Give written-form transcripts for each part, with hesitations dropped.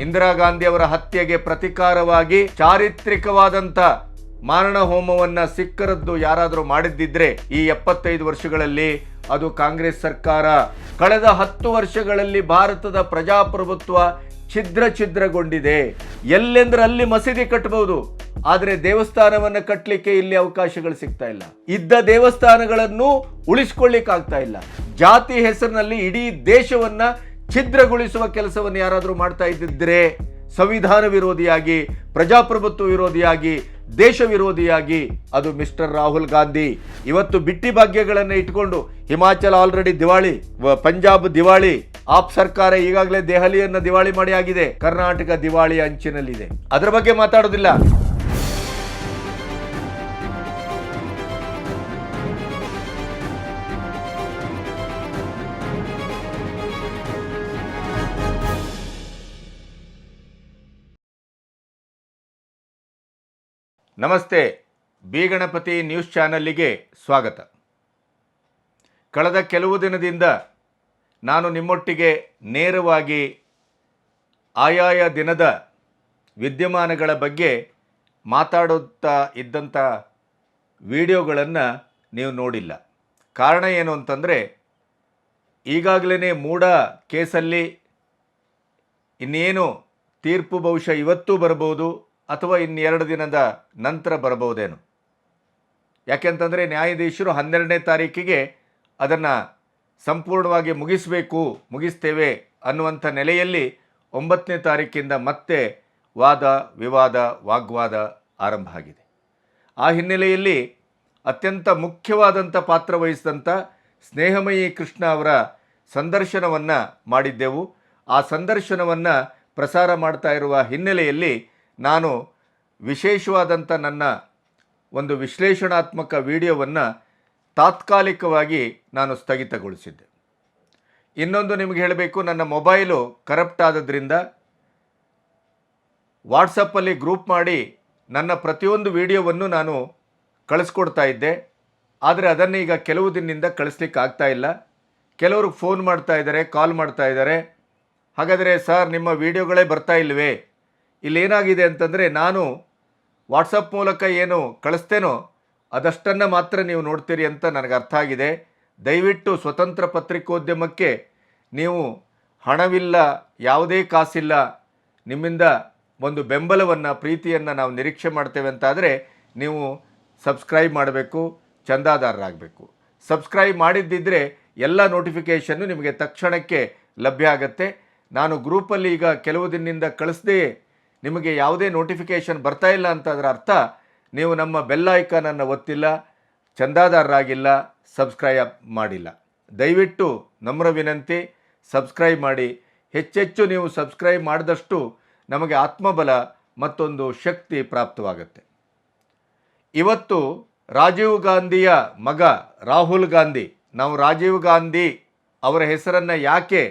ಇಂದಿರಾ ಗಾಂಧಿ ಅವರ ಹತ್ಯೆಗೆ ಪ್ರತಿಕಾರವಾಗಿ ಚಾರಿತ್ರಿಕವಾದಂತ ಮಾರಣ ಹೋಮವನ್ನ ಸಿಖ್ಖರದ್ದು ಯಾರಾದರೂ ಮಾಡಿದ್ದಿದ್ರೆ ಈ 75 ವರ್ಷಗಳಲ್ಲಿ ಅದು ಕಾಂಗ್ರೆಸ್ ಸರ್ಕಾರ. ಕಳೆದ 10 ವರ್ಷಗಳಲ್ಲಿ ಭಾರತದ ಪ್ರಜಾಪ್ರಭುತ್ವ ಛಿದ್ರಗೊಂಡಿದೆ. ಎಲ್ಲೆಂದ್ರೆ ಅಲ್ಲಿ ಮಸೀದಿ ಕಟ್ಟಬಹುದು, ಆದರೆ ದೇವಸ್ಥಾನವನ್ನು ಕಟ್ಟಲಿಕ್ಕೆ ಇಲ್ಲಿ ಅವಕಾಶಗಳು ಸಿಗ್ತಾ ಇಲ್ಲ. ಇದ್ದ ದೇವಸ್ಥಾನಗಳನ್ನು ಉಳಿಸ್ಕೊಳ್ಳಿಕ್ಕೆ ಆಗ್ತಾ ಇಲ್ಲ. ಜಾತಿ ಹೆಸರಿನಲ್ಲಿ ಇಡೀ ದೇಶವನ್ನ ಛಿದ್ರಗೊಳಿಸುವ ಕೆಲಸವನ್ನು ಯಾರಾದರೂ ಮಾಡ್ತಾ ಇದ್ದಿದ್ರೆ ಸಂವಿಧಾನ ವಿರೋಧಿಯಾಗಿ, ಪ್ರಜಾಪ್ರಭುತ್ವ ವಿರೋಧಿಯಾಗಿ, ದೇಶ ವಿರೋಧಿಯಾಗಿ ಅದು ಮಿಸ್ಟರ್ ರಾಹುಲ್ ಗಾಂಧಿ. ಇವತ್ತು ಬಿಟ್ಟಿ ಭಾಗ್ಯಗಳನ್ನು ಇಟ್ಕೊಂಡು ಹಿಮಾಚಲ ಆಲ್ರೆಡಿ ದಿವಾಳಿ, ಪಂಜಾಬ್ ದಿವಾಳಿ, ಆಪ್ ಸರ್ಕಾರ ಈಗಾಗಲೇ ದೆಹಲಿಯನ್ನ ದಿವಾಳಿ ಮಾಡಿ ಆಗಿದೆ, ಕರ್ನಾಟಕ ದಿವಾಳಿ ಅಂಚಿನಲ್ಲಿದೆ. ಅದರ ಬಗ್ಗೆ ಮಾತಾಡೋದಿಲ್ಲ. ನಮಸ್ತೆ, ಬಿ ಗಣಪತಿ ನ್ಯೂಸ್ ಚಾನಲ್ಲಿಗೆ ಸ್ವಾಗತ. ಕಳೆದ ಕೆಲವು ದಿನದಿಂದ ನಾನು ನಿಮ್ಮೊಟ್ಟಿಗೆ ನೇರವಾಗಿ ಆಯಾಯ ದಿನದ ವಿದ್ಯಮಾನಗಳ ಬಗ್ಗೆ ಮಾತಾಡುತ್ತಾ ಇದ್ದಂಥ ವಿಡಿಯೋಗಳನ್ನು ನೀವು ನೋಡಿಲ್ಲ. ಕಾರಣ ಏನು ಅಂತಂದರೆ, ಈಗಾಗಲೇ ಮೂಡ ಕೇಸಲ್ಲಿ ಇನ್ನೇನು ತೀರ್ಪು ಬಹುಶಃ ಇವತ್ತು ಬರಬಹುದು ಅಥವಾ ಇನ್ನೆರಡು ದಿನದ ನಂತರ ಬರಬಹುದೇನು. ಯಾಕೆಂತಂದರೆ ನ್ಯಾಯಾಧೀಶರು 12ನೇ ತಾರೀಕಿಗೆ ಅದನ್ನು ಸಂಪೂರ್ಣವಾಗಿ ಮುಗಿಸ್ತೇವೆ ಅನ್ನುವಂಥ ನೆಲೆಯಲ್ಲಿ 9ನೇ ತಾರೀಕಿಂದ ಮತ್ತೆ ವಾದ ವಿವಾದ ವಾಗ್ವಾದ ಆರಂಭ ಆಗಿದೆ. ಆ ಹಿನ್ನೆಲೆಯಲ್ಲಿ ಅತ್ಯಂತ ಮುಖ್ಯವಾದಂಥ ಪಾತ್ರ ವಹಿಸಿದಂಥ ಸ್ನೇಹಮಯಿ ಕೃಷ್ಣ ಅವರ ಸಂದರ್ಶನವನ್ನು ಮಾಡಿದ್ದೆವು. ಆ ಸಂದರ್ಶನವನ್ನು ಪ್ರಸಾರ ಮಾಡ್ತಾ ಇರುವ ಹಿನ್ನೆಲೆಯಲ್ಲಿ ನಾನು ವಿಶೇಷವಾದಂಥ ನನ್ನ ಒಂದು ವಿಶ್ಲೇಷಣಾತ್ಮಕ ವಿಡಿಯೋವನ್ನು ತಾತ್ಕಾಲಿಕವಾಗಿ ನಾನು ಸ್ಥಗಿತಗೊಳಿಸಿದ್ದೆ. ಇನ್ನೊಂದು ನಿಮಗೆ ಹೇಳಬೇಕು, ನನ್ನ ಮೊಬೈಲು ಕರಪ್ಟ್ ಆದದ್ರಿಂದ ವಾಟ್ಸಪ್ಪಲ್ಲಿ ಗ್ರೂಪ್ ಮಾಡಿ ನನ್ನ ಪ್ರತಿಯೊಂದು ವಿಡಿಯೋವನ್ನು ನಾನು ಕಳಿಸ್ಕೊಡ್ತಾ ಇದ್ದೆ. ಆದರೆ ಅದನ್ನು ಈಗ ಕೆಲವು ದಿನದಿಂದ ಕಳಿಸ್ಲಿಕ್ಕೆ ಆಗ್ತಾ ಇಲ್ಲ. ಕೆಲವರು ಫೋನ್ ಮಾಡ್ತಾ ಇದ್ದಾರೆ, ಕಾಲ್ ಮಾಡ್ತಾ ಇದ್ದಾರೆ. ಹಾಗಾದರೆ ಸರ್, ನಿಮ್ಮ ವಿಡಿಯೋಗಳೇ ಬರ್ತಾ ಇಲ್ವೇ? ಇಲ್ಲೇನಾಗಿದೆ ಅಂತಂದರೆ, ನಾನು ವಾಟ್ಸಪ್ ಮೂಲಕ ಏನು ಕಳಿಸ್ತೇನೋ ಅದಷ್ಟನ್ನು ಮಾತ್ರ ನೀವು ನೋಡ್ತೀರಿ ಅಂತ ನನಗೆ ಅರ್ಥ ಆಗಿದೆ. ದಯವಿಟ್ಟು ಸ್ವತಂತ್ರ ಪತ್ರಿಕೋದ್ಯಮಕ್ಕೆ ನೀವು ಹಣವಿಲ್ಲ, ಯಾವುದೇ ಕಾಸಿಲ್ಲ, ನಿಮ್ಮಿಂದ ಒಂದು ಬೆಂಬಲವನ್ನು, ಪ್ರೀತಿಯನ್ನು ನಾವು ನಿರೀಕ್ಷೆ ಮಾಡ್ತೇವೆ ಅಂತಾದರೆ ನೀವು ಸಬ್ಸ್ಕ್ರೈಬ್ ಮಾಡಬೇಕು, ಚಂದಾದಾರರಾಗಬೇಕು. ಸಬ್ಸ್ಕ್ರೈಬ್ ಮಾಡಿದ್ದಿದ್ದರೆ ಎಲ್ಲ ನೋಟಿಫಿಕೇಷನ್ನು ನಿಮಗೆ ತಕ್ಷಣಕ್ಕೆ ಲಭ್ಯ ಆಗುತ್ತೆ. ನಾನು ಗ್ರೂಪಲ್ಲಿ ಈಗ ಕೆಲವು ದಿನದಿಂದ ಕಳಿಸ್ದೇ ನಿಮಗೆ ಯಾವುದೇ ನೋಟಿಫಿಕೇಷನ್ ಬರ್ತಾ ಇಲ್ಲ ಅಂತ ಅದರ ಅರ್ಥ ನೀವು ನಮ್ಮ ಬೆಲ್ ಐಕಾನನ್ನು ಒತ್ತಿಲ್ಲ, ಚಂದಾದಾರರಾಗಿಲ್ಲ, ಸಬ್ಸ್ಕ್ರೈಬ್ ಮಾಡಿಲ್ಲ. ದಯವಿಟ್ಟು ನಮ್ರ ವಿನಂತಿ, ಸಬ್ಸ್ಕ್ರೈಬ್ ಮಾಡಿ. ಹೆಚ್ಚೆಚ್ಚು ನೀವು ಸಬ್ಸ್ಕ್ರೈಬ್ ಮಾಡಿದಷ್ಟು ನಮಗೆ ಆತ್ಮಬಲ ಮತ್ತೊಂದು ಶಕ್ತಿ ಪ್ರಾಪ್ತವಾಗುತ್ತೆ. ಇವತ್ತು ರಾಜೀವ್ ಗಾಂಧಿಯ ಮಗ ರಾಹುಲ್ ಗಾಂಧಿ, ನಾವು ರಾಜೀವ್ ಗಾಂಧಿ ಅವರ ಹೆಸರನ್ನು ಯಾಕೆ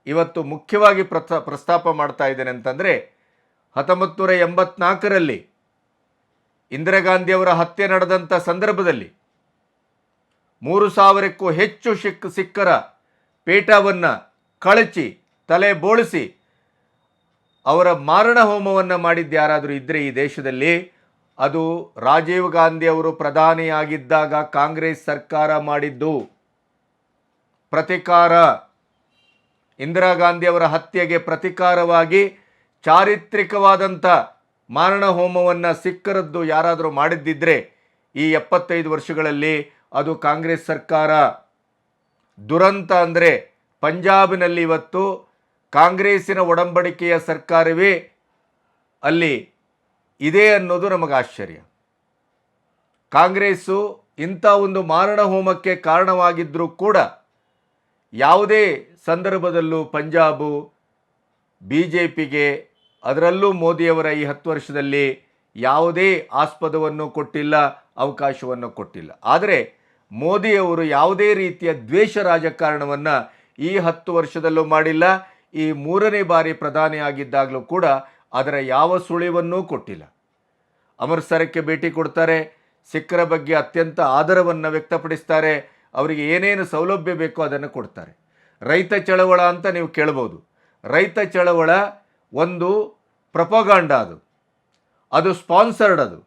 ಇವತ್ತು ಮುಖ್ಯವಾಗಿ ಪ್ರಸ್ತಾಪ ಮಾಡ್ತಾ ಇದ್ದೇನೆ ಅಂತಂದರೆ, 1984ರಲ್ಲಿ ಇಂದಿರಾ ಗಾಂಧಿ ಅವರ ಹತ್ಯೆ ನಡೆದಂಥ ಸಂದರ್ಭದಲ್ಲಿ 3000ಕ್ಕೂ ಹೆಚ್ಚು ಸಿಖ್ಖರ ಪೇಟವನ್ನು ಕಳಚಿ ತಲೆ ಬೋಳಿಸಿ ಅವರ ಮಾರಣ ಹೋಮವನ್ನು ಮಾಡಿದ್ದು ಯಾರಾದರೂ ಇದ್ದರೆ ಈ ದೇಶದಲ್ಲಿ ಅದು ರಾಜೀವ್ ಗಾಂಧಿ ಅವರು ಪ್ರಧಾನಿಯಾಗಿದ್ದಾಗ ಕಾಂಗ್ರೆಸ್ ಸರ್ಕಾರ ಮಾಡಿದ್ದು. ಪ್ರತಿಕಾರ, ಇಂದಿರಾ ಗಾಂಧಿ ಅವರ ಹತ್ಯೆಗೆ ಪ್ರತಿಕಾರವಾಗಿ ಚಾರಿತ್ರಿಕವಾದಂಥ ಮಾರಣ ಹೋಮವನ್ನು ಸಿಖ್ಖರದ್ದು ಯಾರಾದರೂ ಮಾಡಿದ್ದಿದ್ರೆ ಈ 75 ವರ್ಷಗಳಲ್ಲಿ ಅದು ಕಾಂಗ್ರೆಸ್ ಸರ್ಕಾರ. ದುರಂತ ಅಂದರೆ ಪಂಜಾಬಿನಲ್ಲಿ ಇವತ್ತು ಕಾಂಗ್ರೆಸ್ಸಿನ ಒಡಂಬಡಿಕೆಯ ಸರ್ಕಾರವೇ ಅಲ್ಲಿ ಇದೆ ಅನ್ನೋದು ನಮಗೆ ಆಶ್ಚರ್ಯ. ಕಾಂಗ್ರೆಸ್ಸು ಇಂಥ ಒಂದು ಮಾರಣ ಹೋಮಕ್ಕೆ ಕಾರಣವಾಗಿದ್ದರೂ ಕೂಡ ಯಾವುದೇ ಸಂದರ್ಭದಲ್ಲೂ ಪಂಜಾಬು BJPಗೆ, ಅದರಲ್ಲೂ ಮೋದಿಯವರ ಈ 10 ವರ್ಷದಲ್ಲಿ ಯಾವುದೇ ಆಸ್ಪದವನ್ನು ಕೊಟ್ಟಿಲ್ಲ, ಅವಕಾಶವನ್ನು ಕೊಟ್ಟಿಲ್ಲ. ಆದರೆ ಮೋದಿಯವರು ಯಾವುದೇ ರೀತಿಯ ದ್ವೇಷ ರಾಜಕಾರಣವನ್ನು ಈ 10 ವರ್ಷದಲ್ಲೂ ಮಾಡಿಲ್ಲ. ಈ 3ನೇ ಬಾರಿ ಪ್ರಧಾನಿಯಾಗಿದ್ದಾಗಲೂ ಕೂಡ ಅದರ ಯಾವ ಸುಳಿವನ್ನೂ ಕೊಟ್ಟಿಲ್ಲ. ಅಮೃತಸರಕ್ಕೆ ಭೇಟಿ ಕೊಡ್ತಾರೆ, ಸಿಖ್ಖರ ಬಗ್ಗೆ ಅತ್ಯಂತ ಆದರವನ್ನು ವ್ಯಕ್ತಪಡಿಸ್ತಾರೆ, ಅವರಿಗೆ ಏನೇನು ಸೌಲಭ್ಯ ಬೇಕೋ ಅದನ್ನು ಕೊಡ್ತಾರೆ. ರೈತ ಚಳವಳ ಅಂತ ನೀವು ಕೇಳ್ಬೋದು. ರೈತ ಚಳವಳ ಒಂದು ಪ್ರಪೋಗಾಂಡ, ಅದು ಸ್ಪಾನ್ಸರ್ಡ್.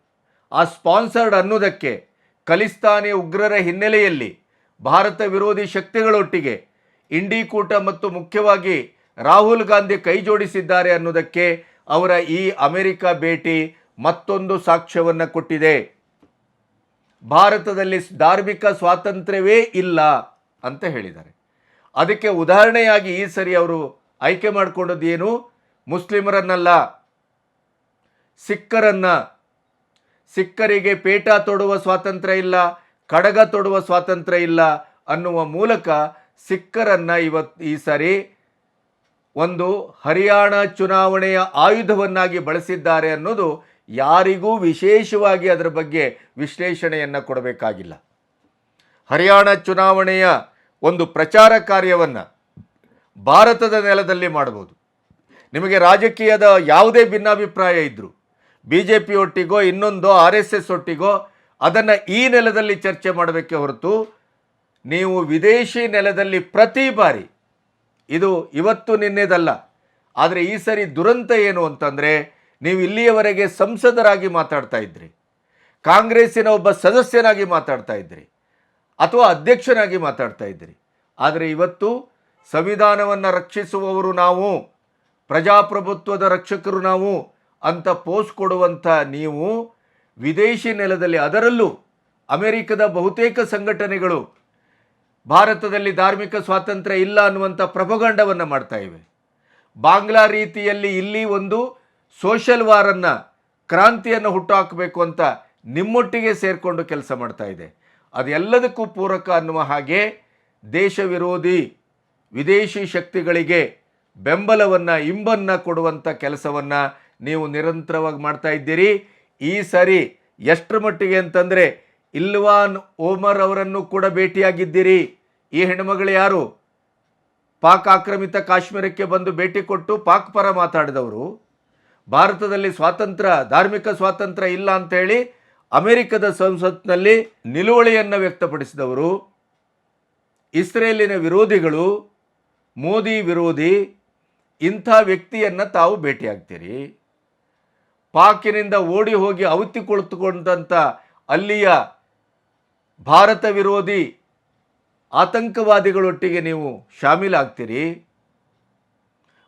ಆ ಸ್ಪಾನ್ಸರ್ಡ್ ಅನ್ನೋದಕ್ಕೆ ಖಲಿಸ್ತಾನಿ ಉಗ್ರರ ಹಿನ್ನೆಲೆಯಲ್ಲಿ ಭಾರತ ವಿರೋಧಿ ಶಕ್ತಿಗಳೊಟ್ಟಿಗೆ ಇಂಡಿ ಕೂಟ ಮತ್ತು ಮುಖ್ಯವಾಗಿ ರಾಹುಲ್ ಗಾಂಧಿ ಕೈ ಜೋಡಿಸಿದ್ದಾರೆ ಅನ್ನೋದಕ್ಕೆ ಅವರ ಈ ಅಮೆರಿಕ ಭೇಟಿ ಮತ್ತೊಂದು ಸಾಕ್ಷ್ಯವನ್ನು ಕೊಟ್ಟಿದೆ. ಭಾರತದಲ್ಲಿ ಧಾರ್ಮಿಕ ಸ್ವಾತಂತ್ರ್ಯವೇ ಇಲ್ಲ ಅಂತ ಹೇಳಿದ್ದಾರೆ. ಅದಕ್ಕೆ ಉದಾಹರಣೆಯಾಗಿ ಈ ಸರಿ ಅವರು ಆಯ್ಕೆ ಮಾಡಿಕೊಂಡದ್ದು ಏನು? ಮುಸ್ಲಿಮರನ್ನಲ್ಲ, ಸಿಖ್ಖರಿಗೆ ಪೇಟ ತೊಡುವ ಸ್ವಾತಂತ್ರ್ಯ ಇಲ್ಲ, ಕಡಗ ತೊಡುವ ಸ್ವಾತಂತ್ರ್ಯ ಇಲ್ಲ ಅನ್ನುವ ಮೂಲಕ ಸಿಖ್ಖರನ್ನು ಈ ಸರಿ ಒಂದು ಹರಿಯಾಣ ಚುನಾವಣೆಯ ಆಯುಧವನ್ನಾಗಿ ಬಳಸಿದ್ದಾರೆ ಅನ್ನೋದು ಯಾರಿಗೂ ವಿಶೇಷವಾಗಿ ಅದರ ಬಗ್ಗೆ ವಿಶ್ಲೇಷಣೆಯನ್ನು ಕೊಡಬೇಕಾಗಿಲ್ಲ. ಹರಿಯಾಣ ಚುನಾವಣೆಯ ಒಂದು ಪ್ರಚಾರ ಕಾರ್ಯವನ್ನು ಭಾರತದ ನೆಲದಲ್ಲಿ ಮಾಡಬಹುದು. ನಿಮಗೆ ರಾಜಕೀಯದ ಯಾವುದೇ ಭಿನ್ನಾಭಿಪ್ರಾಯ ಇದ್ದರೂ BJP ಒಟ್ಟಿಗೋ ಇನ್ನೊಂದೋ RSS ಒಟ್ಟಿಗೋ ಅದನ್ನು ಈ ನೆಲದಲ್ಲಿ ಚರ್ಚೆ ಮಾಡಬೇಕೆ ಹೊರತು ನೀವು ವಿದೇಶಿ ನೆಲದಲ್ಲಿ ಪ್ರತಿ ಬಾರಿ, ಇದು ಇವತ್ತು ನಿನ್ನೆದಲ್ಲ, ಆದರೆ ಈ ಸರಿ ದುರಂತ ಏನು ಅಂತಂದರೆ, ನೀವು ಇಲ್ಲಿಯವರೆಗೆ ಸಂಸದರಾಗಿ ಮಾತಾಡ್ತಾ ಇದ್ರಿ, ಕಾಂಗ್ರೆಸ್ಸಿನ ಒಬ್ಬ ಸದಸ್ಯನಾಗಿ ಮಾತಾಡ್ತಾ ಇದ್ರಿ, ಅಥವಾ ಅಧ್ಯಕ್ಷನಾಗಿ ಮಾತಾಡ್ತಾ ಇದ್ರಿ. ಆದರೆ ಇವತ್ತು ಸಂವಿಧಾನವನ್ನು ರಕ್ಷಿಸುವವರು ನಾವು, ಪ್ರಜಾಪ್ರಭುತ್ವದ ರಕ್ಷಕರು ನಾವು ಅಂತ ಪೋಸ್ ಕೊಡುವಂಥ ನೀವು ವಿದೇಶಿ ನೆಲದಲ್ಲಿ, ಅದರಲ್ಲೂ ಅಮೆರಿಕದ ಬಹುತೇಕ ಸಂಘಟನೆಗಳು ಭಾರತದಲ್ಲಿ ಧಾರ್ಮಿಕ ಸ್ವಾತಂತ್ರ್ಯ ಇಲ್ಲ ಅನ್ನುವಂಥ ಪ್ರಪೋಗಂಡವನ್ನು ಮಾಡ್ತಾ ಇವೆ. ಬಾಂಗ್ಲಾ ರೀತಿಯಲ್ಲಿ ಇಲ್ಲಿ ಒಂದು ಸೋಷಲ್ ವಾರನ್ನು, ಕ್ರಾಂತಿಯನ್ನು ಹುಟ್ಟುಹಾಕಬೇಕು ಅಂತ ನಿಮ್ಮೊಟ್ಟಿಗೆ ಸೇರಿಕೊಂಡು ಕೆಲಸ ಮಾಡ್ತಾ ಇದೆ. ಅದೆಲ್ಲದಕ್ಕೂ ಪೂರಕ ಅನ್ನುವ ಹಾಗೆ ದೇಶ ವಿರೋಧಿ ವಿದೇಶಿ ಶಕ್ತಿಗಳಿಗೆ ಬೆಂಬಲವನ್ನು, ಇಂಬನ್ನು ಕೊಡುವಂಥ ಕೆಲಸವನ್ನು ನೀವು ನಿರಂತರವಾಗಿ ಮಾಡ್ತಾ ಇದ್ದೀರಿ. ಈ ಸರಿ ಎಷ್ಟರ ಮಟ್ಟಿಗೆ ಅಂತಂದರೆ ಇಲ್ವಾನ್ ಓಮರ್ ಅವರನ್ನು ಕೂಡ ಭೇಟಿಯಾಗಿದ್ದೀರಿ. ಈ ಹೆಣ್ಮಗಳು ಯಾರು? ಪಾಕ್ ಆಕ್ರಮಿತ ಕಾಶ್ಮೀರಕ್ಕೆ ಬಂದು ಭೇಟಿ ಕೊಟ್ಟು ಪಾಕ್ ಪರ ಮಾತಾಡಿದವರು, ಭಾರತದಲ್ಲಿ ಧಾರ್ಮಿಕ ಸ್ವಾತಂತ್ರ್ಯ ಇಲ್ಲ ಅಂತೇಳಿ ಅಮೆರಿಕದ ಸಂಸತ್ನಲ್ಲಿ ನಿಲುವಳಿಯನ್ನು ವ್ಯಕ್ತಪಡಿಸಿದವರು, ಇಸ್ರೇಲಿನ ವಿರೋಧಿಗಳು, ಮೋದಿ ವಿರೋಧಿ, ಇಂಥ ವ್ಯಕ್ತಿಯನ್ನು ತಾವು ಭೇಟಿಯಾಗ್ತೀರಿ. ಪಾಕಿನಿಂದ ಓಡಿ ಹೋಗಿ ಔತಿ ಕುಳಿತುಕೊಂಡಂಥ ಅಲ್ಲಿಯ ಭಾರತ ವಿರೋಧಿ ಆತಂಕವಾದಿಗಳೊಟ್ಟಿಗೆ ನೀವು ಶಾಮೀಲಾಗ್ತೀರಿ.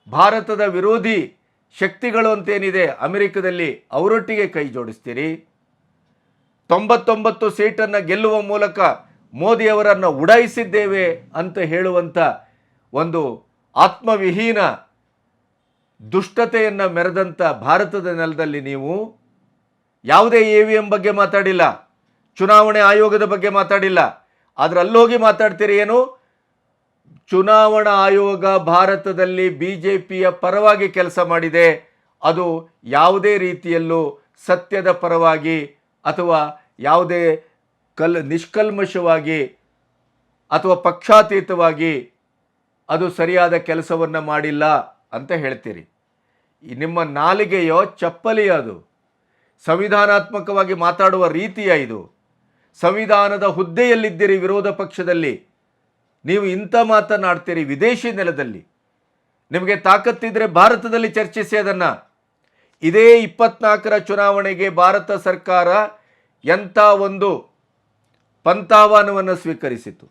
ಭಾರತದ ವಿರೋಧಿ ಶಕ್ತಿಗಳು ಅಂತೇನಿದೆ ಅಮೆರಿಕದಲ್ಲಿ, ಅವರೊಟ್ಟಿಗೆ ಕೈ ಜೋಡಿಸ್ತೀರಿ. 99 ಸೀಟನ್ನು ಗೆಲ್ಲುವ ಮೂಲಕ ಮೋದಿಯವರನ್ನು ಉಡಾಯಿಸಿದ್ದೇವೆ ಅಂತ ಹೇಳುವಂಥ ಒಂದು ಆತ್ಮವಿಹೀನ ದುಷ್ಟತೆಯನ್ನು ಮೆರೆದಂಥ ಭಾರತದ ನೆಲದಲ್ಲಿ ನೀವು ಯಾವುದೇ EVM ಬಗ್ಗೆ ಮಾತಾಡಿಲ್ಲ, ಚುನಾವಣೆ ಆಯೋಗದ ಬಗ್ಗೆ ಮಾತಾಡಿಲ್ಲ. ಆದರೆ ಅಲ್ಲೋಗಿ ಮಾತಾಡ್ತೀರಿ ಏನು? ಚುನಾವಣಾ ಆಯೋಗ ಭಾರತದಲ್ಲಿ BJPಯ ಪರವಾಗಿ ಕೆಲಸ ಮಾಡಿದೆ, ಅದು ಯಾವುದೇ ರೀತಿಯಲ್ಲೂ ಸತ್ಯದ ಪರವಾಗಿ ಅಥವಾ ಯಾವುದೇ ನಿಷ್ಕಲ್ಮಶವಾಗಿ ಅಥವಾ ಪಕ್ಷಾತೀತವಾಗಿ ಅದು ಸರಿಯಾದ ಕೆಲಸವನ್ನು ಮಾಡಿಲ್ಲ ಅಂತ ಹೇಳ್ತೀರಿ. ನಿಮ್ಮ ನಾಲಿಗೆಯೋ ಚಪ್ಪಲಿಯ, ಅದು ಸಂವಿಧಾನಾತ್ಮಕವಾಗಿ ಮಾತಾಡುವ ರೀತಿಯ, ಇದು ಸಂವಿಧಾನದ ಹುದ್ದೆಯಲ್ಲಿದ್ದೀರಿ ವಿರೋಧ ಪಕ್ಷದಲ್ಲಿ, ನೀವು ಇಂಥ ಮಾತನಾಡ್ತೀರಿ ವಿದೇಶಿ ನೆಲದಲ್ಲಿ. ನಿಮಗೆ ತಾಕತ್ತಿದ್ರೆ ಭಾರತದಲ್ಲಿ ಚರ್ಚಿಸಿ ಅದನ್ನು. ಇದೇ 24ರ ಚುನಾವಣೆಗೆ ಭಾರತ ಸರ್ಕಾರ ಎಂಥ ಒಂದು ಪಂಥಾಹ್ವಾನವನ್ನು ಸ್ವೀಕರಿಸಿತು,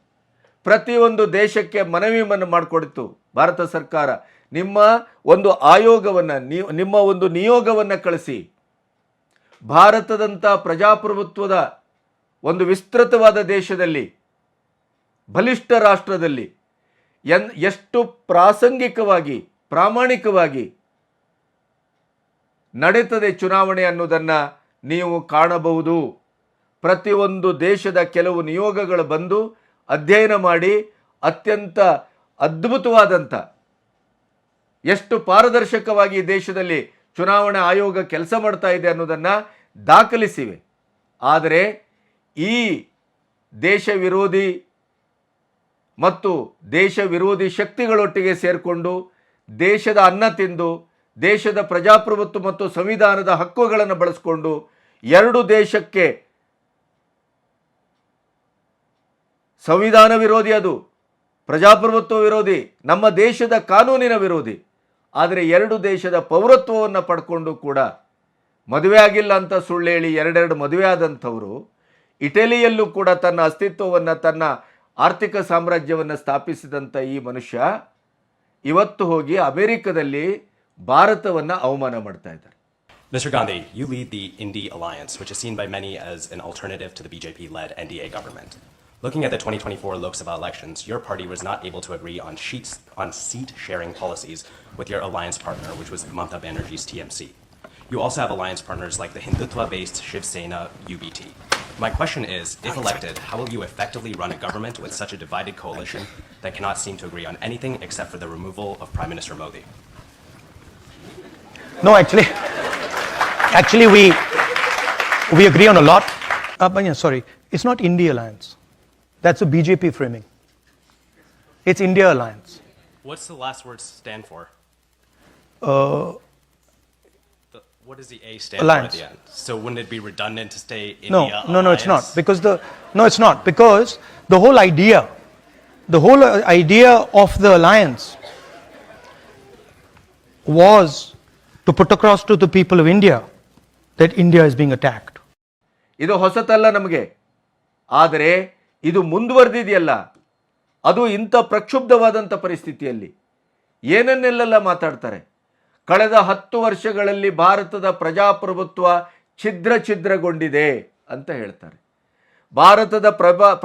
ಪ್ರತಿಯೊಂದು ದೇಶಕ್ಕೆ ಮನವಿಯನ್ನು ಮಾಡಿಕೊಡಿತು ಭಾರತ ಸರ್ಕಾರ. ನಿಮ್ಮ ಒಂದು ಆಯೋಗವನ್ನು, ನಿಮ್ಮ ಒಂದು ನಿಯೋಗವನ್ನು ಕಳಿಸಿ ಭಾರತದಂಥ ಪ್ರಜಾಪ್ರಭುತ್ವದ ಒಂದು ವಿಸ್ತೃತವಾದ ದೇಶದಲ್ಲಿ, ಬಲಿಷ್ಠ ರಾಷ್ಟ್ರದಲ್ಲಿ ಎಷ್ಟು ಪ್ರಾಸಂಗಿಕವಾಗಿ, ಪ್ರಾಮಾಣಿಕವಾಗಿ ನಡೆಯುತ್ತದೆ ಚುನಾವಣೆ ಅನ್ನೋದನ್ನು ನೀವು ಕಾಣಬಹುದು. ಪ್ರತಿಯೊಂದು ದೇಶದ ಕೆಲವು ನಿಯೋಗಗಳು ಬಂದು ಅಧ್ಯಯನ ಮಾಡಿ ಅತ್ಯಂತ ಅದ್ಭುತವಾದಂಥ, ಎಷ್ಟು ಪಾರದರ್ಶಕವಾಗಿ ದೇಶದಲ್ಲಿ ಚುನಾವಣಾ ಆಯೋಗ ಕೆಲಸ ಮಾಡ್ತಾ ಇದೆ ಅನ್ನೋದನ್ನು ದಾಖಲಿಸಿವೆ. ಆದರೆ ಈ ದೇಶ ವಿರೋಧಿ ಮತ್ತು ದೇಶ ವಿರೋಧಿ ಶಕ್ತಿಗಳೊಟ್ಟಿಗೆ ಸೇರಿಕೊಂಡು ದೇಶದ ಅನ್ನ ತಿಂದು, ದೇಶದ ಪ್ರಜಾಪ್ರಭುತ್ವ ಮತ್ತು ಸಂವಿಧಾನದ ಹಕ್ಕುಗಳನ್ನು ಬಳಸಿಕೊಂಡು ಎರಡು ದೇಶಕ್ಕೆ ಸಂವಿಧಾನ ವಿರೋಧಿ, ಅದು ಪ್ರಜಾಪ್ರಭುತ್ವ ವಿರೋಧಿ, ನಮ್ಮ ದೇಶದ ಕಾನೂನಿನ ವಿರೋಧಿ ಆದರೆ ಎರಡು ದೇಶದ ಪೌರತ್ವವನ್ನು ಪಡ್ಕೊಂಡು ಕೂಡ ಮದುವೆ ಆಗಿಲ್ಲ ಅಂತ ಸುಳ್ಳು ಹೇಳಿ ಎರಡೆರಡು ಮದುವೆ ಆದಂಥವರು ಇಟಲಿಯಲ್ಲೂ ಕೂಡ ತನ್ನ ಅಸ್ತಿತ್ವವನ್ನು, ತನ್ನ ಆರ್ಥಿಕ ಸಾಮ್ರಾಜ್ಯವನ್ನು ಸ್ಥಾಪಿಸಿದಂಥ ಈ ಮನುಷ್ಯ ಇವತ್ತು ಹೋಗಿ ಅಮೆರಿಕದಲ್ಲಿ ಭಾರತವನ್ನು ಅವಮಾನ ಮಾಡ್ತಾ ಇದ್ದಾರೆ. Mr. Gandhi, you lead the Indy Alliance, which is seen by many as an alternative to the BJP-led NDA government. Looking at the 2024 Lok Sabha elections, your party was not able to agree on seat-sharing policies with your alliance partner, which was Mamata Banerjee's TMC. You also have alliance partners like the Hindutva-based Shiv Sena UBT. My question is, if elected, how will you effectively run a government with such a divided coalition that cannot seem to agree on anything except for the removal of Prime Minister Modi? No, actually, we agree on a lot. But yeah, sorry, it's not India Alliance. That's a BJP framing. It's India Alliance. What's the last word stand for? What does the A stand Alliance. for at the end? So wouldn't it be redundant to say India No, Alliance? it's not. It's not. Because the whole idea of the alliance was to put across to the people of India that India is being attacked. ಇದು ಹೊಸತಲ್ಲ ನಮಗೆ, ಆದರೆ ಇದು ಮುಂದುವರೆದಿದೆಯಲ್ಲ, ಅದು ಇಂಥ ಪ್ರಕ್ಷುಬ್ಧವಾದಂಥ ಪರಿಸ್ಥಿತಿಯಲ್ಲಿ ಏನನ್ನೆಲ್ಲ ಮಾತಾಡ್ತಾರೆ. ಕಳೆದ 10 ವರ್ಷಗಳಲ್ಲಿ ಭಾರತದ ಪ್ರಜಾಪ್ರಭುತ್ವ ಛಿದ್ರಗೊಂಡಿದೆ ಅಂತ ಹೇಳ್ತಾರೆ. ಭಾರತದ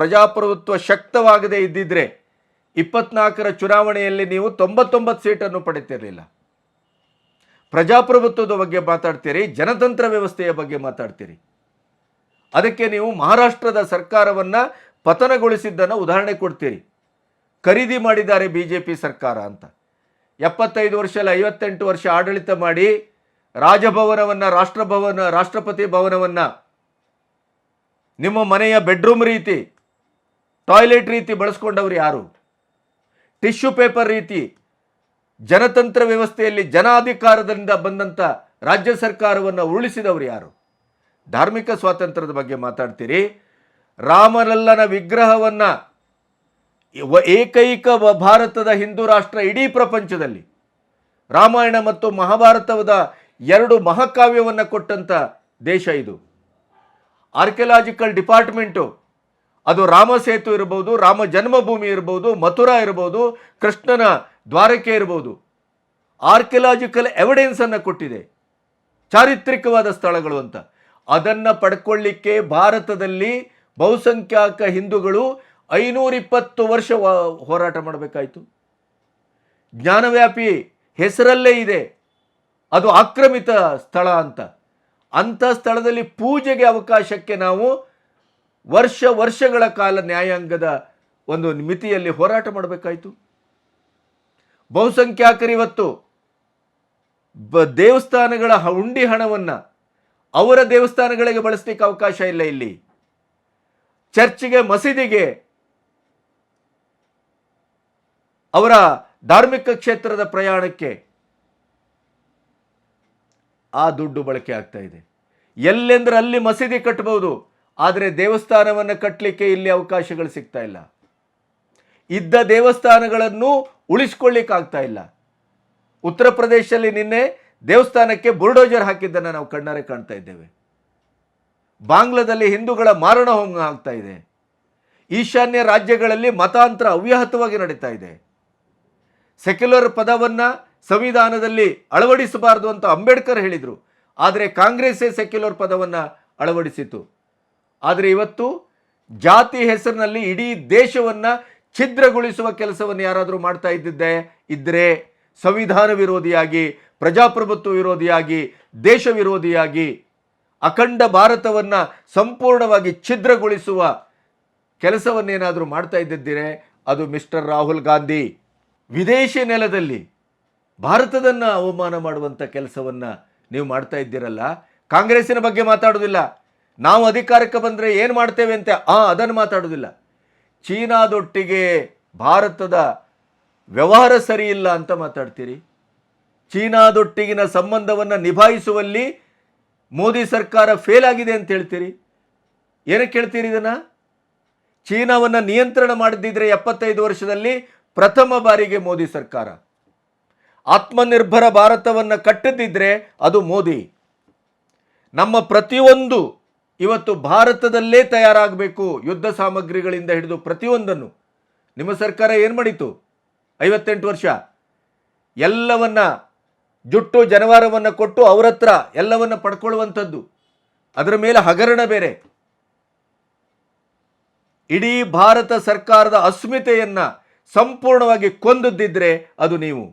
ಪ್ರಜಾಪ್ರಭುತ್ವ ಶಕ್ತವಾಗದೇ ಇದ್ದಿದ್ರೆ 24ರ ಚುನಾವಣೆಯಲ್ಲಿ ನೀವು 99 ಸೀಟನ್ನು ಪಡಿತಿರಲಿಲ್ಲ. ಪ್ರಜಾಪ್ರಭುತ್ವದ ಬಗ್ಗೆ ಮಾತಾಡ್ತೀರಿ, ಜನತಂತ್ರ ವ್ಯವಸ್ಥೆಯ ಬಗ್ಗೆ ಮಾತಾಡ್ತೀರಿ. ಅದಕ್ಕೆ ನೀವು ಮಹಾರಾಷ್ಟ್ರದ ಸರ್ಕಾರವನ್ನು ಪತನಗೊಳಿಸಿದ್ದನ್ನು ಉದಾಹರಣೆ ಕೊಡ್ತೀರಿ. ಖರೀದಿ ಮಾಡಿದ್ದಾರೆ BJP ಸರ್ಕಾರ ಅಂತ. 75 ವರ್ಷ ಅಲ್ಲ 58 ವರ್ಷ ಆಡಳಿತ ಮಾಡಿ ರಾಜಭವನವನ್ನು, ರಾಷ್ಟ್ರಪತಿ ಭವನವನ್ನು ನಿಮ್ಮ ಮನೆಯ ಬೆಡ್ರೂಮ್ ರೀತಿ, ಟಾಯ್ಲೆಟ್ ರೀತಿ ಬಳಸ್ಕೊಂಡವರು ಯಾರು? ಟಿಶ್ಯೂ ಪೇಪರ್ ರೀತಿ ಜನತಂತ್ರ ವ್ಯವಸ್ಥೆಯಲ್ಲಿ ಜನಾಧಿಕಾರದಿಂದ ಬಂದಂಥ ರಾಜ್ಯ ಸರ್ಕಾರವನ್ನು ಉರುಳಿಸಿದವರು ಯಾರು? ಧಾರ್ಮಿಕ ಸ್ವಾತಂತ್ರ್ಯದ ಬಗ್ಗೆ ಮಾತಾಡ್ತೀರಿ. ರಾಮಲಲ್ಲನ ವಿಗ್ರಹವನ್ನು ಏಕೈಕ ಭಾರತದ ಹಿಂದೂ ರಾಷ್ಟ್ರ ಇಡೀ ಪ್ರಪಂಚದಲ್ಲಿ ರಾಮಾಯಣ ಮತ್ತು ಮಹಾಭಾರತದ 2 ಮಹಾಕಾವ್ಯವನ್ನು ಕೊಟ್ಟಂಥ ದೇಶ ಇದು. ಆರ್ಕಿಯಾಲಜಿಕಲ್ ಡಿಪಾರ್ಟ್ಮೆಂಟು ಅದು ರಾಮ ಸೇತು ಇರ್ಬೋದು, ರಾಮ ಜನ್ಮಭೂಮಿ ಇರ್ಬೋದು, ಮಥುರಾ ಇರ್ಬೋದು, ಕೃಷ್ಣನ ದ್ವಾರಕೆ ಇರ್ಬೋದು, ಆರ್ಕಿಯಾಲಜಿಕಲ್ ಎವಿಡೆನ್ಸನ್ನು ಕೊಟ್ಟಿದೆ, ಚಾರಿತ್ರಿಕವಾದ ಸ್ಥಳಗಳು ಅಂತ. ಅದನ್ನು ಪಡ್ಕೊಳ್ಳಿಕ್ಕೆ ಭಾರತದಲ್ಲಿ ಬಹುಸಂಖ್ಯಾತ ಹಿಂದೂಗಳು 520 ವರ್ಷ ಹೋರಾಟ ಮಾಡಬೇಕಾಯಿತು. ಜ್ಞಾನವ್ಯಾಪಿ ಹೆಸರಲ್ಲೇ ಇದೆ ಅದು ಆಕ್ರಮಿತ ಸ್ಥಳ ಅಂತ. ಅಂಥ ಸ್ಥಳದಲ್ಲಿ ಪೂಜೆಗೆ ಅವಕಾಶಕ್ಕೆ ನಾವು ವರ್ಷಗಳ ಕಾಲ ನ್ಯಾಯಾಂಗದ ಒಂದು ಮಿತಿಯಲ್ಲಿ ಹೋರಾಟ ಮಾಡಬೇಕಾಯಿತು. ಬಹುಸಂಖ್ಯಾತರು ಇವತ್ತು ದೇವಸ್ಥಾನಗಳ ಹುಂಡಿ ಹಣವನ್ನು ಅವರ ದೇವಸ್ಥಾನಗಳಿಗೆ ಬಳಸಲಿಕ್ಕೆ ಅವಕಾಶ ಇಲ್ಲ. ಇಲ್ಲಿ ಚರ್ಚ್ಗೆ, ಮಸೀದಿಗೆ, ಅವರ ಧಾರ್ಮಿಕ ಕ್ಷೇತ್ರದ ಪ್ರಯಾಣಕ್ಕೆ ಆ ದುಡ್ಡು ಬಳಕೆ ಆಗ್ತಾ ಇದೆ. ಎಲ್ಲೆಂದ್ರೆ ಅಲ್ಲಿ ಮಸೀದಿ ಕಟ್ಟಬಹುದು, ಆದರೆ ದೇವಸ್ಥಾನವನ್ನು ಕಟ್ಟಲಿಕ್ಕೆ ಇಲ್ಲಿ ಅವಕಾಶಗಳು ಸಿಗ್ತಾ ಇಲ್ಲ. ಇದ್ದ ದೇವಸ್ಥಾನಗಳನ್ನು ಉಳಿಸ್ಕೊಳ್ಳಿಕ್ಕಾಗ್ತಾ ಇಲ್ಲ. ಉತ್ತರ ಪ್ರದೇಶದಲ್ಲಿ ನಿನ್ನೆ ದೇವಸ್ಥಾನಕ್ಕೆ ಬುಲ್ಡೋಜರ್ ಹಾಕಿದ್ದನ್ನು ನಾವು ಕಣ್ಣಾರೆ ಕಾಣ್ತಾ ಇದ್ದೇವೆ. ಬಾಂಗ್ಲಾದಲ್ಲಿ ಹಿಂದೂಗಳ ಮಾರಣ ಹೋಮ ಆಗ್ತಾ ಇದೆ. ಈಶಾನ್ಯ ರಾಜ್ಯಗಳಲ್ಲಿ ಮತಾಂತರ ಅವ್ಯಾಹತವಾಗಿ ನಡೀತಾ ಇದೆ. ಸೆಕ್ಯುಲರ್ ಪದವನ್ನು ಸಂವಿಧಾನದಲ್ಲಿ ಅಳವಡಿಸಬಾರದು ಅಂತ ಅಂಬೇಡ್ಕರ್ ಹೇಳಿದರು, ಆದರೆ ಕಾಂಗ್ರೆಸ್ಸೇ ಸೆಕ್ಯುಲರ್ ಪದವನ್ನು ಅಳವಡಿಸಿತು. ಆದರೆ ಇವತ್ತು ಜಾತಿ ಹೆಸರಿನಲ್ಲಿ ಇಡೀ ದೇಶವನ್ನು ಛಿದ್ರಗೊಳಿಸುವ ಕೆಲಸವನ್ನು ಯಾರಾದರೂ ಮಾಡ್ತಾ ಇದ್ದರೆ ಸಂವಿಧಾನ ವಿರೋಧಿಯಾಗಿ, ಪ್ರಜಾಪ್ರಭುತ್ವ ವಿರೋಧಿಯಾಗಿ, ದೇಶ ವಿರೋಧಿಯಾಗಿ ಅಖಂಡ ಭಾರತವನ್ನು ಸಂಪೂರ್ಣವಾಗಿ ಛಿದ್ರಗೊಳಿಸುವ ಕೆಲಸವನ್ನೇನಾದರೂ ಮಾಡ್ತಾ ಇದ್ದಿದ್ದರೆ ಅದು ಮಿಸ್ಟರ್ ರಾಹುಲ್ ಗಾಂಧಿ. ವಿದೇಶಿ ನೆಲದಲ್ಲಿ ಭಾರತದನ್ನು ಅವಮಾನ ಮಾಡುವಂಥ ಕೆಲಸವನ್ನು ನೀವು ಮಾಡ್ತಾ ಇದ್ದೀರಲ್ಲ. ಕಾಂಗ್ರೆಸ್ಸಿನ ಬಗ್ಗೆ ಮಾತಾಡೋದಿಲ್ಲ, ನಾವು ಅಧಿಕಾರಕ್ಕೆ ಬಂದರೆ ಏನು ಮಾಡ್ತೇವೆ ಅಂತ ಅದನ್ನು ಮಾತಾಡೋದಿಲ್ಲ. ಚೀನಾದೊಟ್ಟಿಗೆ ಭಾರತದ ವ್ಯವಹಾರ ಸರಿ ಇಲ್ಲ ಅಂತ ಮಾತಾಡ್ತೀರಿ. ಚೀನಾದೊಟ್ಟಿಗಿನ ಸಂಬಂಧವನ್ನು ನಿಭಾಯಿಸುವಲ್ಲಿ ಮೋದಿ ಸರ್ಕಾರ ಫೇಲ್ ಆಗಿದೆ ಅಂತ ಹೇಳ್ತೀರಿ. ಏನಕ್ಕೆ ಹೇಳ್ತೀರಿ ಇದನ್ನು? ಚೀನಾವನ್ನು ನಿಯಂತ್ರಣ ಮಾಡದಿದ್ದರೆ 75 ವರ್ಷದಲ್ಲಿ ಪ್ರಥಮ ಬಾರಿಗೆ ಮೋದಿ ಸರ್ಕಾರ. ಆತ್ಮನಿರ್ಭರ ಭಾರತವನ್ನು ಕಟ್ಟದಿದ್ದರೆ ಅದು ಮೋದಿ. ನಮ್ಮ ಪ್ರತಿಯೊಂದು ಇವತ್ತು ಭಾರತದಲ್ಲೇ ತಯಾರಾಗಬೇಕು, ಯುದ್ಧ ಸಾಮಗ್ರಿಗಳಿಂದ ಹಿಡಿದು ಪ್ರತಿಯೊಂದನ್ನು. ನಿಮ್ಮ ಸರ್ಕಾರ ಏನು ಮಾಡಿತು 58 ವರ್ಷ? ಎಲ್ಲವನ್ನ ಜುಟ್ಟು ಜನವಾರವನ್ನು ಕೊಟ್ಟು ಅವ್ರ ಹತ್ರ ಎಲ್ಲವನ್ನ ಪಡ್ಕೊಳ್ಳುವಂಥದ್ದು, ಅದರ ಮೇಲೆ ಹಗರಣ ಬೇರೆ. ಇಡೀ ಭಾರತ ಸರ್ಕಾರದ ಅಸ್ಮಿತೆಯನ್ನು ಸಂಪೂರ್ಣವಾಗಿ ಕೊಂದದ್ದಿದ್ರೆ ಅದು ನೀವು.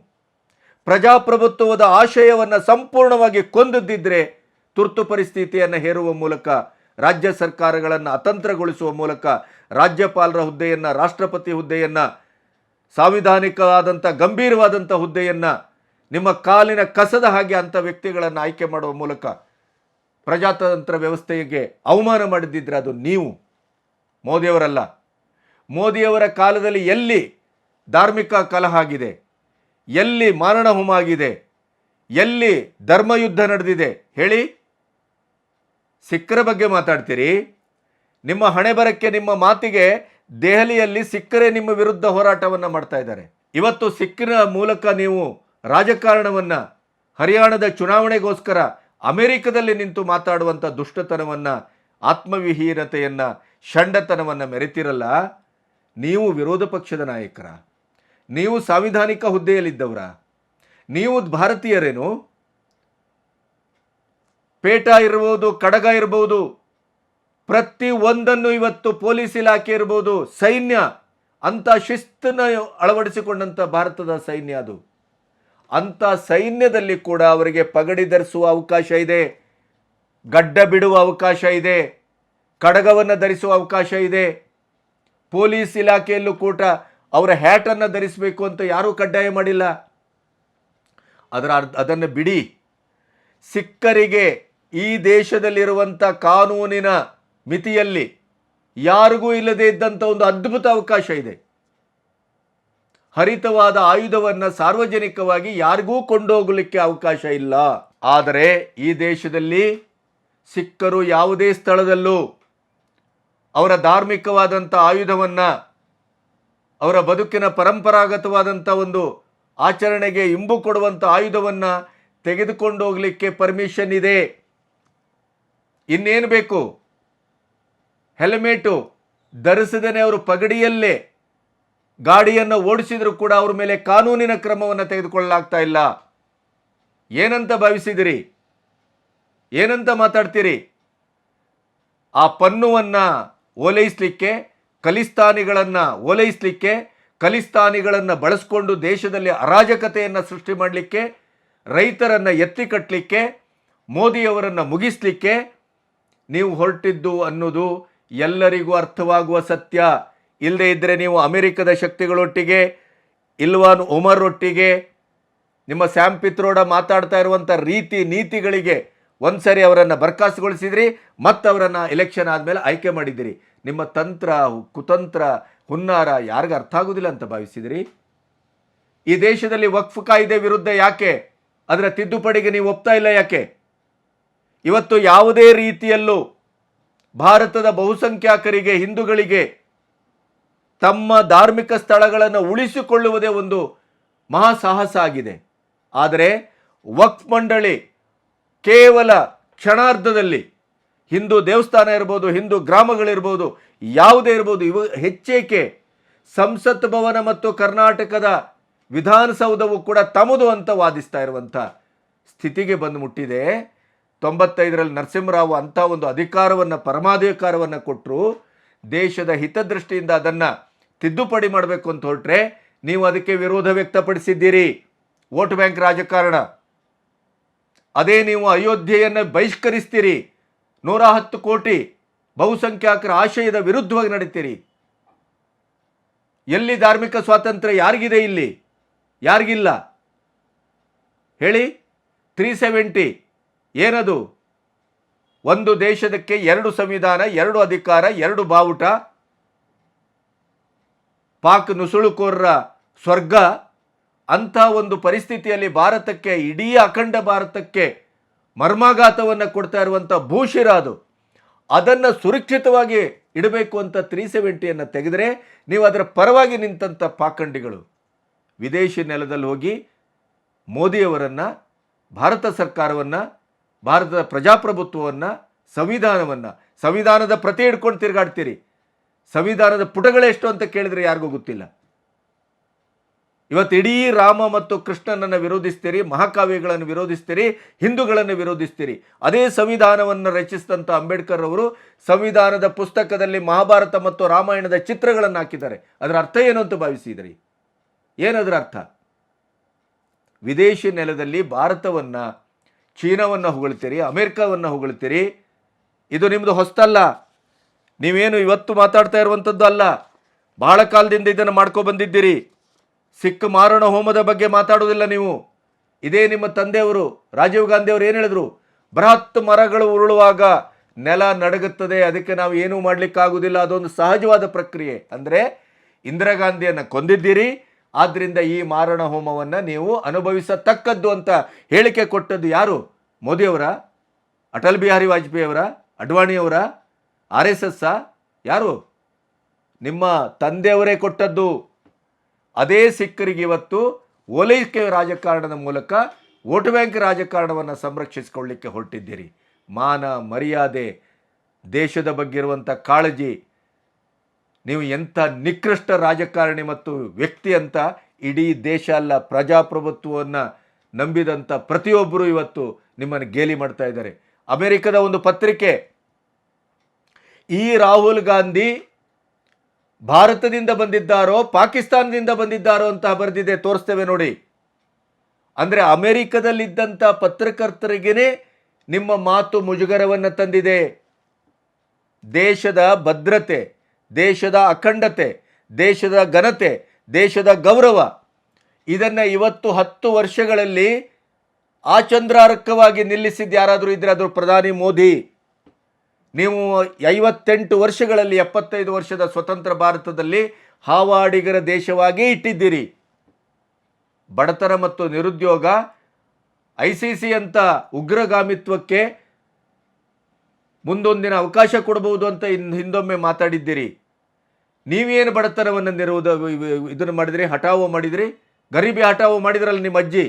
ಪ್ರಜಾಪ್ರಭುತ್ವದ ಆಶಯವನ್ನು ಸಂಪೂರ್ಣವಾಗಿ ಕೊಂದದ್ದಿದ್ರೆ ತುರ್ತು ಪರಿಸ್ಥಿತಿಯನ್ನು ಹೇರುವ ಮೂಲಕ, ರಾಜ್ಯ ಸರ್ಕಾರಗಳನ್ನು ಅತಂತ್ರಗೊಳಿಸುವ ಮೂಲಕ, ರಾಜ್ಯಪಾಲರ ಹುದ್ದೆಯನ್ನು, ರಾಷ್ಟ್ರಪತಿ ಹುದ್ದೆಯನ್ನು, ಸಾಂವಿಧಾನಿಕವಾದಂಥ ಗಂಭೀರವಾದಂಥ ಹುದ್ದೆಯನ್ನು ನಿಮ್ಮ ಕಾಲಿನ ಕಸದ ಹಾಗೆ ಅಂಥ ವ್ಯಕ್ತಿಗಳನ್ನು ಆಯ್ಕೆ ಮಾಡುವ ಮೂಲಕ ಪ್ರಜಾತಂತ್ರ ವ್ಯವಸ್ಥೆಗೆ ಅವಮಾನ ಮಾಡಿದ್ದಿದ್ರೆ ಅದು ನೀವು, ಮೋದಿಯವರಲ್ಲ. ಮೋದಿಯವರ ಕಾಲದಲ್ಲಿ ಎಲ್ಲಿ ಧಾರ್ಮಿಕ ಕಲಹ ಆಗಿದೆ, ಎಲ್ಲಿ ಮಾರಣ ಹೋಮ ಆಗಿದೆ, ಎಲ್ಲಿ ಧರ್ಮಯುದ್ಧ ನಡೆದಿದೆ ಹೇಳಿ? ಸಿಖ್ಖರ ಬಗ್ಗೆ ಮಾತಾಡ್ತೀರಿ. ನಿಮ್ಮ ಹಣೆ ಬರಕ್ಕೆ, ನಿಮ್ಮ ಮಾತಿಗೆ ದೆಹಲಿಯಲ್ಲಿ ಸಿಖ್ಖರೇ ನಿಮ್ಮ ವಿರುದ್ಧ ಹೋರಾಟವನ್ನು ಮಾಡ್ತಾ ಇದ್ದಾರೆ. ಇವತ್ತು ಸಿಖ್ಖರ ಮೂಲಕ ನೀವು ರಾಜಕಾರಣವನ್ನು, ಹರಿಯಾಣದ ಚುನಾವಣೆಗೋಸ್ಕರ ಅಮೆರಿಕದಲ್ಲಿ ನಿಂತು ಮಾತಾಡುವಂಥ ದುಷ್ಟತನವನ್ನು, ಆತ್ಮವಿಹೀನತೆಯನ್ನು, ಷಂಡತನವನ್ನು ಮೆರೆತಿರಲ್ಲ. ನೀವು ವಿರೋಧ ಪಕ್ಷದ ನಾಯಕರ, ನೀವು ಸಾಂವಿಧಾನಿಕ ಹುದ್ದೆಯಲ್ಲಿದ್ದವರ, ನೀವು ಭಾರತೀಯರೇನು? ಪೇಟ ಇರ್ಬೋದು, ಕಡಗ ಇರ್ಬೋದು, ಪ್ರತಿ ಒಂದನ್ನು ಇವತ್ತು ಪೊಲೀಸ್ ಇಲಾಖೆ ಇರ್ಬೋದು, ಸೈನ್ಯ ಅಂಥ ಶಿಸ್ತನ್ನು ಅಳವಡಿಸಿಕೊಂಡಂಥ ಭಾರತದ ಸೈನ್ಯ ಅದು. ಅಂಥ ಸೈನ್ಯದಲ್ಲಿ ಕೂಡ ಅವರಿಗೆ ಪಗಡಿ ಧರಿಸುವ ಅವಕಾಶ ಇದೆ, ಗಡ್ಡ ಬಿಡುವ ಅವಕಾಶ ಇದೆ, ಕಡಗವನ್ನು ಧರಿಸುವ ಅವಕಾಶ ಇದೆ. ಪೊಲೀಸ್ ಇಲಾಖೆಯಲ್ಲೂ ಕೂಡ ಅವರ ಹ್ಯಾಟನ್ನು ಧರಿಸಬೇಕು ಅಂತ ಯಾರೂ ಕಡ್ಡಾಯ ಮಾಡಿಲ್ಲ. ಅದನ್ನು ಬಿಡಿ. ಸಿಖ್ಖರಿಗೆ ಈ ದೇಶದಲ್ಲಿರುವಂಥ ಕಾನೂನಿನ ಮಿತಿಯಲ್ಲಿ ಯಾರಿಗೂ ಇಲ್ಲದೆ ಇದ್ದಂಥ ಒಂದು ಅದ್ಭುತ ಅವಕಾಶ ಇದೆ. ಹರಿತವಾದ ಆಯುಧವನ್ನು ಸಾರ್ವಜನಿಕವಾಗಿ ಯಾರಿಗೂ ಕೊಂಡೋಗಲಿಕ್ಕೆ ಅವಕಾಶ ಇಲ್ಲ. ಆದರೆ ಈ ದೇಶದಲ್ಲಿ ಸಿಖ್ಖರು ಯಾವುದೇ ಸ್ಥಳದಲ್ಲೂ ಅವರ ಧಾರ್ಮಿಕವಾದಂಥ ಆಯುಧವನ್ನು, ಅವರ ಬದುಕಿನ ಪರಂಪರಾಗತವಾದಂಥ ಒಂದು ಆಚರಣೆಗೆ ಇಂಬು ಕೊಡುವಂಥ ಆಯುಧವನ್ನು ತೆಗೆದುಕೊಂಡು ಹೋಗಲಿಕ್ಕೆ ಪರ್ಮಿಷನ್ ಇದೆ. ಇನ್ನೇನು ಬೇಕು? ಹೆಲ್ಮೆಟು ಧರಿಸದೇನೆ ಅವರು ಪಗಡಿಯಲ್ಲೇ ಗಾಡಿಯನ್ನು ಓಡಿಸಿದರೂ ಕೂಡ ಅವ್ರ ಮೇಲೆ ಕಾನೂನಿನ ಕ್ರಮವನ್ನು ತೆಗೆದುಕೊಳ್ಳಲಾಗ್ತಾ ಇಲ್ಲ. ಏನಂತ ಭಾವಿಸಿದಿರಿ? ಏನಂತ ಮಾತಾಡ್ತೀರಿ? ಆ ಪನ್ನುವನ್ನು ಓಲೈಸಲಿಕ್ಕೆ, ಖಲಿಸ್ತಾನಿಗಳನ್ನು ಓಲೈಸಲಿಕ್ಕೆ, ಖಲಿಸ್ತಾನಿಗಳನ್ನು ಬಳಸಿಕೊಂಡು ದೇಶದಲ್ಲಿ ಅರಾಜಕತೆಯನ್ನು ಸೃಷ್ಟಿ ಮಾಡಲಿಕ್ಕೆ, ರೈತರನ್ನು ಎತ್ತಿ ಕಟ್ಟಲಿಕ್ಕೆ, ಮೋದಿಯವರನ್ನು ಮುಗಿಸಲಿಕ್ಕೆ ನೀವು ಹೊರಟಿದ್ದು ಅನ್ನೋದು ಎಲ್ಲರಿಗೂ ಅರ್ಥವಾಗುವ ಸತ್ಯ. ಇಲ್ಲದೇ ಇದ್ದರೆ ನೀವು ಅಮೆರಿಕದ ಶಕ್ತಿಗಳೊಟ್ಟಿಗೆ, ಇಲ್ವಾನ್ ಒಮರ್ ಒಟ್ಟಿಗೆ, ನಿಮ್ಮ ಸ್ಯಾಮ್ ಪಿತ್ರೋಡ ಮಾತಾಡ್ತಾ ಇರುವಂಥ ರೀತಿ ನೀತಿಗಳಿಗೆ ಒಂದ್ಸರಿ ಅವರನ್ನು ಬರ್ಖಾಸ್ತುಗೊಳಿಸಿದ್ರಿ, ಮತ್ತು ಅವರನ್ನು ಎಲೆಕ್ಷನ್ ಆದಮೇಲೆ ಆಯ್ಕೆ ಮಾಡಿದ್ದೀರಿ. ನಿಮ್ಮ ತಂತ್ರ, ಕುತಂತ್ರ, ಹುನ್ನಾರ ಯಾರಿಗೂ ಅರ್ಥ ಆಗೋದಿಲ್ಲ ಅಂತ ಭಾವಿಸಿದಿರಿ? ಈ ದೇಶದಲ್ಲಿ ವಕ್ಫ್ ಕಾಯ್ದೆ ವಿರುದ್ಧ ಯಾಕೆ, ಅದರ ತಿದ್ದುಪಡಿಗೆ ನೀವು ಒಪ್ತಾ ಇಲ್ಲ ಯಾಕೆ? ಇವತ್ತು ಯಾವುದೇ ರೀತಿಯಲ್ಲೂ ಭಾರತದ ಬಹುಸಂಖ್ಯಾತರಿಗೆ, ಹಿಂದೂಗಳಿಗೆ ತಮ್ಮ ಧಾರ್ಮಿಕ ಸ್ಥಳಗಳನ್ನು ಉಳಿಸಿಕೊಳ್ಳುವುದೇ ಒಂದು ಮಹಾ ಸಾಹಸ ಆಗಿದೆ. ಆದರೆ ವಕ್ಫ್ ಮಂಡಳಿ ಕೇವಲ ಕ್ಷಣಾರ್ಧದಲ್ಲಿ ಹಿಂದೂ ದೇವಸ್ಥಾನ ಇರ್ಬೋದು, ಹಿಂದೂ ಗ್ರಾಮಗಳಿರ್ಬೋದು, ಯಾವುದೇ ಇರ್ಬೋದು, ಇವು ಹೆಚ್ಚೇಕೆ ಸಂಸತ್ ಭವನ ಮತ್ತು ಕರ್ನಾಟಕದ ವಿಧಾನಸೌಧವು ಕೂಡ ತಮ್ಮದು ಅಂತ ವಾದಿಸ್ತಾ ಇರುವಂಥ ಸ್ಥಿತಿಗೆ ಬಂದು ಮುಟ್ಟಿದೆ. 95ರಲ್ಲಿ ನರಸಿಂಹರಾವ್ ಅಂಥ ಒಂದು ಅಧಿಕಾರವನ್ನು, ಪರಮಾಧಿಕಾರವನ್ನು ಕೊಟ್ಟರು. ದೇಶದ ಹಿತದೃಷ್ಟಿಯಿಂದ ಅದನ್ನು ತಿದ್ದುಪಡಿ ಮಾಡಬೇಕು ಅಂತ ಹೊರಟ್ರೆ ನೀವು ಅದಕ್ಕೆ ವಿರೋಧ ವ್ಯಕ್ತಪಡಿಸಿದ್ದೀರಿ. ವೋಟ್ ಬ್ಯಾಂಕ್ ರಾಜಕಾರಣ. ಅದೇ ನೀವು ಅಯೋಧ್ಯೆಯನ್ನು ಬಹಿಷ್ಕರಿಸ್ತೀರಿ, 110 ಕೋಟಿ ಬಹುಸಂಖ್ಯಾತರ ಆಶಯದ ವಿರುದ್ಧವಾಗಿ ನಡೀತೀರಿ. ಎಲ್ಲಿ ಧಾರ್ಮಿಕ ಸ್ವಾತಂತ್ರ್ಯ ಯಾರಿಗಿದೆ? ಇಲ್ಲಿ ಯಾರಿಗಿಲ್ಲ ಹೇಳಿ? 370 ಏನದು? ಒಂದು ದೇಶದಕ್ಕೆ 2 ಸಂವಿಧಾನ, 2 ಅಧಿಕಾರ, 2 ಬಾವುಟ, ಪಾಕ್ ನುಸುಳುಕೋರರ ಸ್ವರ್ಗ. ಅಂಥ ಒಂದು ಪರಿಸ್ಥಿತಿಯಲ್ಲಿ ಭಾರತಕ್ಕೆ, ಇಡೀ ಅಖಂಡ ಭಾರತಕ್ಕೆ ಮರ್ಮಾಘಾತವನ್ನು ಕೊಡ್ತಾ ಇರುವಂಥ ಭೂಶಿರ ಅದು. ಅದನ್ನು ಸುರಕ್ಷಿತವಾಗಿ ಇಡಬೇಕು ಅಂತ 370ಯನ್ನು ತೆಗೆದರೆ ನೀವು ಅದರ ಪರವಾಗಿ ನಿಂತಂಥ ಪಾಖಂಡಿಗಳು ವಿದೇಶಿ ನೆಲದಲ್ಲಿ ಹೋಗಿ ಮೋದಿಯವರನ್ನು, ಭಾರತ ಸರ್ಕಾರವನ್ನು, ಭಾರತದ ಪ್ರಜಾಪ್ರಭುತ್ವವನ್ನು, ಸಂವಿಧಾನದ ಪ್ರತಿ ಹಿಡ್ಕೊಂಡು ತಿರುಗಾಡ್ತೀರಿ. ಸಂವಿಧಾನದ ಪುಟಗಳೆಷ್ಟು ಅಂತ ಕೇಳಿದರೆ ಯಾರಿಗೂ ಗೊತ್ತಿಲ್ಲ. ಇವತ್ತು ಇಡೀ ರಾಮ ಮತ್ತು ಕೃಷ್ಣನನ್ನು ವಿರೋಧಿಸ್ತೀರಿ, ಮಹಾಕಾವ್ಯಗಳನ್ನು ವಿರೋಧಿಸ್ತೀರಿ, ಹಿಂದೂಗಳನ್ನು ವಿರೋಧಿಸ್ತೀರಿ. ಅದೇ ಸಂವಿಧಾನವನ್ನು ರಚಿಸಿದಂಥ ಅಂಬೇಡ್ಕರ್ ಅವರು ಸಂವಿಧಾನದ ಪುಸ್ತಕದಲ್ಲಿ ಮಹಾಭಾರತ ಮತ್ತು ರಾಮಾಯಣದ ಚಿತ್ರಗಳನ್ನು ಹಾಕಿದ್ದಾರೆ. ಅದರ ಅರ್ಥ ಏನು ಅಂತ ಭಾವಿಸಿದ್ರಿ? ಏನದರ ಅರ್ಥ? ವಿದೇಶಿ ನೆಲದಲ್ಲಿ ಭಾರತವನ್ನು, ಚೀನಾವನ್ನು ಹೊಗಳ್ತೀರಿ, ಅಮೆರಿಕವನ್ನು ಹೊಗಳ್ತೀರಿ. ಇದು ನಿಮ್ಮದು ಹೊಸ್ತಲ್ಲ. ನೀವೇನು ಇವತ್ತು ಮಾತಾಡ್ತಾ ಇರುವಂಥದ್ದು ಅಲ್ಲ. ಬಹಳ ಕಾಲದಿಂದ ಇದನ್ನು ಮಾಡ್ಕೊಬಂದಿದ್ದೀರಿ. ಸಿಖ್ ಮಾರಣ ಹೋಮದ ಬಗ್ಗೆ ಮಾತಾಡೋದಿಲ್ಲ ನೀವು. ಇದೇ ನಿಮ್ಮ ತಂದೆಯವರು ರಾಜೀವ್ ಗಾಂಧಿ ಅವರು ಏನು ಹೇಳಿದ್ರು? ಬೃಹತ್ ಮರಗಳು ಉರುಳುವಾಗ ನೆಲ ನಡಗುತ್ತದೆ, ಅದಕ್ಕೆ ನಾವು ಏನೂ ಮಾಡಲಿಕ್ಕಾಗೋದಿಲ್ಲ, ಅದೊಂದು ಸಹಜವಾದ ಪ್ರಕ್ರಿಯೆ. ಅಂದರೆ ಇಂದಿರಾ ಗಾಂಧಿಯನ್ನು ಕೊಂದಿದ್ದೀರಿ, ಆದ್ದರಿಂದ ಈ ಮಾರಣ ಹೋಮವನ್ನು ನೀವು ಅನುಭವಿಸತಕ್ಕದ್ದು ಅಂತ ಹೇಳಿಕೆ ಕೊಟ್ಟದ್ದು ಯಾರು? ಮೋದಿಯವರ? ಅಟಲ್ ಬಿಹಾರಿ ವಾಜಪೇಯಿಯವರ? ಅಡ್ವಾಣಿಯವರ? RSS? ಯಾರು? ನಿಮ್ಮ ತಂದೆಯವರೇ ಕೊಟ್ಟದ್ದು. ಅದೇ ಸಿಖ್ಖರಿಗೆ ಇವತ್ತು ಓಲೈಕೆ ರಾಜಕಾರಣದ ಮೂಲಕ ವೋಟ್ ಬ್ಯಾಂಕ್ ರಾಜಕಾರಣವನ್ನು ಸಂರಕ್ಷಿಸಿಕೊಳ್ಳಲಿಕ್ಕೆ ಹೊರಟಿದ್ದೀರಿ. ಮಾನ ಮರ್ಯಾದೆ, ದೇಶದ ಬಗ್ಗೆ ಇರುವಂಥ ಕಾಳಜಿ, ನೀವು ಎಂಥ ನಿಕೃಷ್ಟ ರಾಜಕಾರಣಿ ಮತ್ತು ವ್ಯಕ್ತಿ ಅಂತ ಇಡೀ ದೇಶ ಅಲ್ಲ, ಪ್ರಜಾಪ್ರಭುತ್ವವನ್ನು ನಂಬಿದಂಥ ಪ್ರತಿಯೊಬ್ಬರು ಇವತ್ತು ನಿಮ್ಮನ್ನು ಗೇಲಿ ಮಾಡ್ತಾ ಇದ್ದಾರೆ. ಅಮೆರಿಕದ ಒಂದು ಪತ್ರಿಕೆ, ಈ ರಾಹುಲ್ ಗಾಂಧಿ ಭಾರತದಿಂದ ಬಂದಿದ್ದಾರೋ ಪಾಕಿಸ್ತಾನದಿಂದ ಬಂದಿದ್ದಾರೋ ಅಂತ ಬರೆದಿದೆ, ತೋರಿಸ್ತೇವೆ ನೋಡಿ. ಅಂದರೆ ಅಮೆರಿಕದಲ್ಲಿದ್ದಂಥ ಪತ್ರಕರ್ತರಿಗೇ ನಿಮ್ಮ ಮಾತು ಮುಜುಗರವನ್ನು ತಂದಿದೆ. ದೇಶದ ಭದ್ರತೆ, ದೇಶದ ಅಖಂಡತೆ, ದೇಶದ ಘನತೆ, ದೇಶದ ಗೌರವ, ಇದನ್ನು ಇವತ್ತು 10 ವರ್ಷಗಳಲ್ಲಿ ಆಚಂದ್ರಾರ್ಕವಾಗಿ ನಿಲ್ಲಿಸಿದ್ದು ಯಾರಾದರೂ ಇದ್ದರೆ ಅದು ಪ್ರಧಾನಿ ಮೋದಿ. ನೀವು 58 ವರ್ಷಗಳಲ್ಲಿ 75 ವರ್ಷದ ಸ್ವತಂತ್ರ ಭಾರತದಲ್ಲಿ ಹಾವಾಡಿಗರ ದೇಶವಾಗಿ ಇಟ್ಟಿದ್ದೀರಿ. ಬಡತನ ಮತ್ತು ನಿರುದ್ಯೋಗ, ICC ಅಂತ ಉಗ್ರಗಾಮಿತ್ವಕ್ಕೆ ಮುಂದೊಂದಿನ ಅವಕಾಶ ಕೊಡಬಹುದು ಅಂತ ಹಿಂದೊಮ್ಮೆ ಮಾತಾಡಿದ್ದೀರಿ. ನೀವೇನು ಬಡತನವನ್ನು ಇದನ್ನು ಮಾಡಿದ್ರಿ, ಹಠಾವೋ ಮಾಡಿದ್ರಿ, ಗರೀಬಿ ಹಠಾವೋ ಮಾಡಿದ್ರಲ್ಲ ನಿಮ್ಮ ಅಜ್ಜಿ.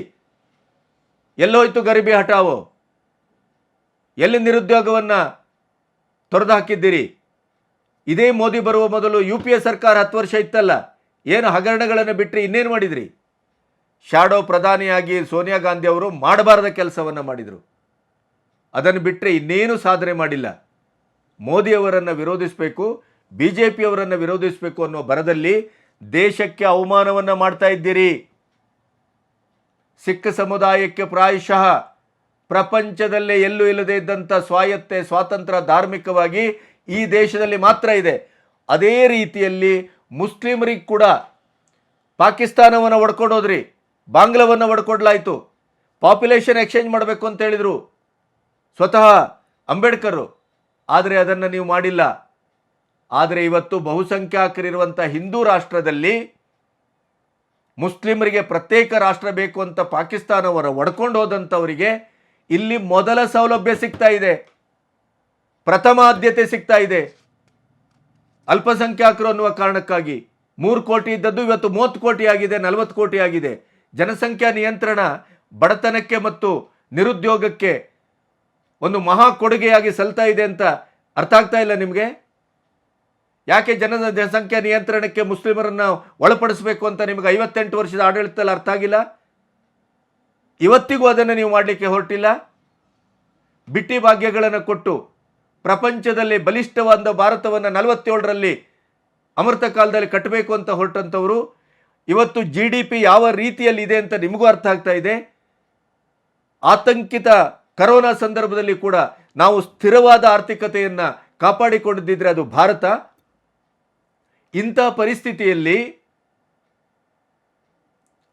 ಎಲ್ಲೋಯ್ತು ಗರೀಬಿ ಹಠಾವೋ? ಎಲ್ಲಿ ನಿರುದ್ಯೋಗವನ್ನು ತೊರೆದು ಹಾಕಿದ್ದೀರಿ? ಇದೇ ಮೋದಿ ಬರುವ ಮೊದಲು UPA ಸರ್ಕಾರ 10 ವರ್ಷ ಇತ್ತಲ್ಲ, ಏನು ಹಗರಣಗಳನ್ನು ಬಿಟ್ಟರೆ ಇನ್ನೇನು ಮಾಡಿದ್ರಿ? ಶಾಡೋ ಪ್ರಧಾನಿಯಾಗಿ ಸೋನಿಯಾ ಗಾಂಧಿ ಅವರು ಮಾಡಬಾರದ ಕೆಲಸವನ್ನು ಮಾಡಿದರು. ಅದನ್ನು ಬಿಟ್ಟರೆ ಇನ್ನೇನು ಸಾಧನೆ ಮಾಡಿಲ್ಲ. ಮೋದಿಯವರನ್ನು ವಿರೋಧಿಸಬೇಕು, BJPಯವರನ್ನು ವಿರೋಧಿಸಬೇಕು ಅನ್ನೋ ಬರದಲ್ಲಿ ದೇಶಕ್ಕೆ ಅವಮಾನವನ್ನು ಮಾಡ್ತಾ ಇದ್ದೀರಿ. ಸಿಖ್ ಸಮುದಾಯಕ್ಕೆ ಪ್ರಾಯಶಃ ಪ್ರಪಂಚದಲ್ಲೇ ಎಲ್ಲೂ ಇಲ್ಲದೇ ಇದ್ದಂಥ ಸ್ವಾಯತ್ತೆ, ಸ್ವಾತಂತ್ರ್ಯ ಧಾರ್ಮಿಕವಾಗಿ ಈ ದೇಶದಲ್ಲಿ ಮಾತ್ರ ಇದೆ. ಅದೇ ರೀತಿಯಲ್ಲಿ ಮುಸ್ಲಿಮರಿಗೆ ಕೂಡ ಪಾಕಿಸ್ತಾನವನ್ನು ಒಡ್ಕೊಂಡೋದ್ರಿ, ಬಾಂಗ್ಲಾವನ್ನು ಒಡ್ಕೊಡ್ಲಾಯಿತು, ಪಾಪ್ಯುಲೇಷನ್ ಎಕ್ಸ್ಚೇಂಜ್ ಮಾಡಬೇಕು ಅಂತ ಹೇಳಿದರು ಸ್ವತಃ ಅಂಬೇಡ್ಕರ್. ಆದರೆ ಅದನ್ನು ನೀವು ಮಾಡಿಲ್ಲ. ಆದರೆ ಇವತ್ತು ಬಹುಸಂಖ್ಯಾತರಿರುವಂಥ ಹಿಂದೂ ರಾಷ್ಟ್ರದಲ್ಲಿ ಮುಸ್ಲಿಮರಿಗೆ ಪ್ರತ್ಯೇಕ ರಾಷ್ಟ್ರ ಬೇಕು ಅಂತ ಪಾಕಿಸ್ತಾನವನ್ನು ಒಡ್ಕೊಂಡು ಹೋದಂಥವರಿಗೆ ಇಲ್ಲಿ ಮೊದಲ ಸೌಲಭ್ಯ ಸಿಗ್ತಾ ಇದೆ, ಪ್ರಥಮ ಆದ್ಯತೆ ಸಿಗ್ತಾ ಇದೆ. ಅಲ್ಪಸಂಖ್ಯಾತರು ಅನ್ನುವ ಕಾರಣಕ್ಕಾಗಿ 3 ಕೋಟಿ ಇದ್ದದ್ದು ಇವತ್ತು 30 ಕೋಟಿ ಆಗಿದೆ, 40 ಕೋಟಿ ಆಗಿದೆ. ಜನಸಂಖ್ಯಾ ನಿಯಂತ್ರಣ ಬಡತನಕ್ಕೆ ಮತ್ತು ನಿರುದ್ಯೋಗಕ್ಕೆ ಒಂದು ಮಹಾ ಕೊಡುಗೆಯಾಗಿ ಸಲ್ತಾ ಇದೆ ಅಂತ ಅರ್ಥ ಆಗ್ತಾ ಇಲ್ಲ ನಿಮಗೆ? ಯಾಕೆ ಜನಸಂಖ್ಯಾ ನಿಯಂತ್ರಣಕ್ಕೆ ಮುಸ್ಲಿಮರನ್ನು ಒಳಪಡಿಸಬೇಕು ಅಂತ ನಿಮಗೆ 58 ವರ್ಷದ ಆಡಳಿತದಲ್ಲಿ ಅರ್ಥ ಆಗಿಲ್ಲ? ಇವತ್ತಿಗೂ ಅದನ್ನು ನೀವು ಮಾಡಲಿಕ್ಕೆ ಹೊರಟಿಲ್ಲ. ಬಿಟ್ಟಿ ಭಾಗ್ಯಗಳನ್ನು ಕೊಟ್ಟು ಪ್ರಪಂಚದಲ್ಲಿ ಬಲಿಷ್ಠವಾದ ಭಾರತವನ್ನು 47ರಲ್ಲಿ ಅಮೃತ ಕಾಲದಲ್ಲಿ ಕಟ್ಟಬೇಕು ಅಂತ ಹೊರಟಂಥವರು ಇವತ್ತು GDP ಯಾವ ರೀತಿಯಲ್ಲಿ ಇದೆ ಅಂತ ನಿಮಗೂ ಅರ್ಥ ಆಗ್ತಾ ಇದೆ. ಆತಂಕಿತ ಕರೋನಾ ಸಂದರ್ಭದಲ್ಲಿ ಕೂಡ ನಾವು ಸ್ಥಿರವಾದ ಆರ್ಥಿಕತೆಯನ್ನು ಕಾಪಾಡಿಕೊಂಡಿದ್ದರೆ ಅದು ಭಾರತ. ಇಂಥ ಪರಿಸ್ಥಿತಿಯಲ್ಲಿ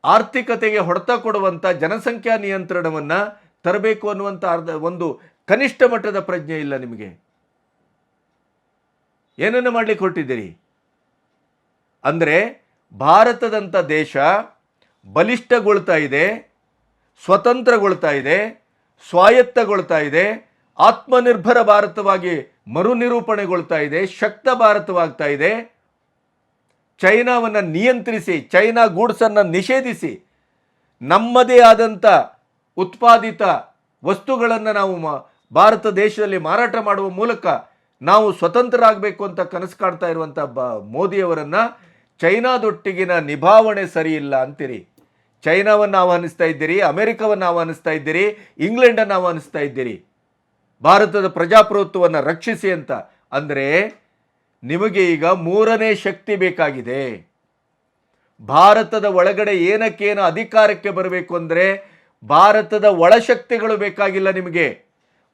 ಆರ್ಥಿಕತೆಗೆ ಹೊಡೆತ ಕೊಡುವಂಥ ಜನಸಂಖ್ಯಾ ನಿಯಂತ್ರಣವನ್ನು ತರಬೇಕು ಅನ್ನುವಂಥ ಒಂದು ಕನಿಷ್ಠ ಮಟ್ಟದ ಪ್ರಜ್ಞೆ ಇಲ್ಲ ನಿಮಗೆ. ಏನನ್ನು ಮಾಡಲಿಕ್ಕೆ ಹೊರಟಿದ್ದೀರಿ? ಅಂದರೆ ಭಾರತದಂಥ ದೇಶ ಬಲಿಷ್ಠಗೊಳ್ತಾ ಇದೆ, ಸ್ವತಂತ್ರಗೊಳ್ತಾ ಇದೆ, ಸ್ವಾಯತ್ತಗೊಳ್ತಾ ಇದೆ, ಆತ್ಮನಿರ್ಭರ ಭಾರತವಾಗಿ ಮರುನಿರೂಪಣೆಗೊಳ್ತಾ ಇದೆ, ಶಕ್ತ ಭಾರತವಾಗ್ತಾ ಇದೆ. ಚೈನಾವನ್ನು ನಿಯಂತ್ರಿಸಿ, ಚೈನಾ ಗೂಡ್ಸನ್ನು ನಿಷೇಧಿಸಿ ನಮ್ಮದೇ ಆದಂಥ ಉತ್ಪಾದಿತ ವಸ್ತುಗಳನ್ನು ನಾವು ಭಾರತ ದೇಶದಲ್ಲಿ ಮಾರಾಟ ಮಾಡುವ ಮೂಲಕ ನಾವು ಸ್ವತಂತ್ರರಾಗಬೇಕು ಅಂತ ಕನಸು ಕಾಣ್ತಾ ಇರುವಂಥ ಮೋದಿಯವರನ್ನು ಚೈನಾದೊಟ್ಟಿಗಿನ ನಿಭಾವಣೆ ಸರಿ ಇಲ್ಲ ಅಂತೀರಿ. ಚೈನಾವನ್ನು ಆಹ್ವಾನಿಸ್ತಾ ಇದ್ದೀರಿ, ಅಮೆರಿಕವನ್ನು ಆಹ್ವಾನಿಸ್ತಾ ಇದ್ದೀರಿ, ಇಂಗ್ಲೆಂಡನ್ನು ಆಹ್ವಾನಿಸ್ತಾ ಇದ್ದೀರಿ ಭಾರತದ ಪ್ರಜಾಪ್ರಭುತ್ವವನ್ನು ರಕ್ಷಿಸಿ ಅಂತ. ಅಂದರೆ ನಿಮಗೆ ಈಗ ಮೂರನೇ ಶಕ್ತಿ ಬೇಕಾಗಿದೆ. ಭಾರತದ ಒಳಗಡೆ ಏನಕ್ಕೇನು ಅಧಿಕಾರಕ್ಕೆ ಬರಬೇಕು ಅಂದರೆ ಭಾರತದ ಒಳಶಕ್ತಿಗಳು ಬೇಕಾಗಿಲ್ಲ ನಿಮಗೆ.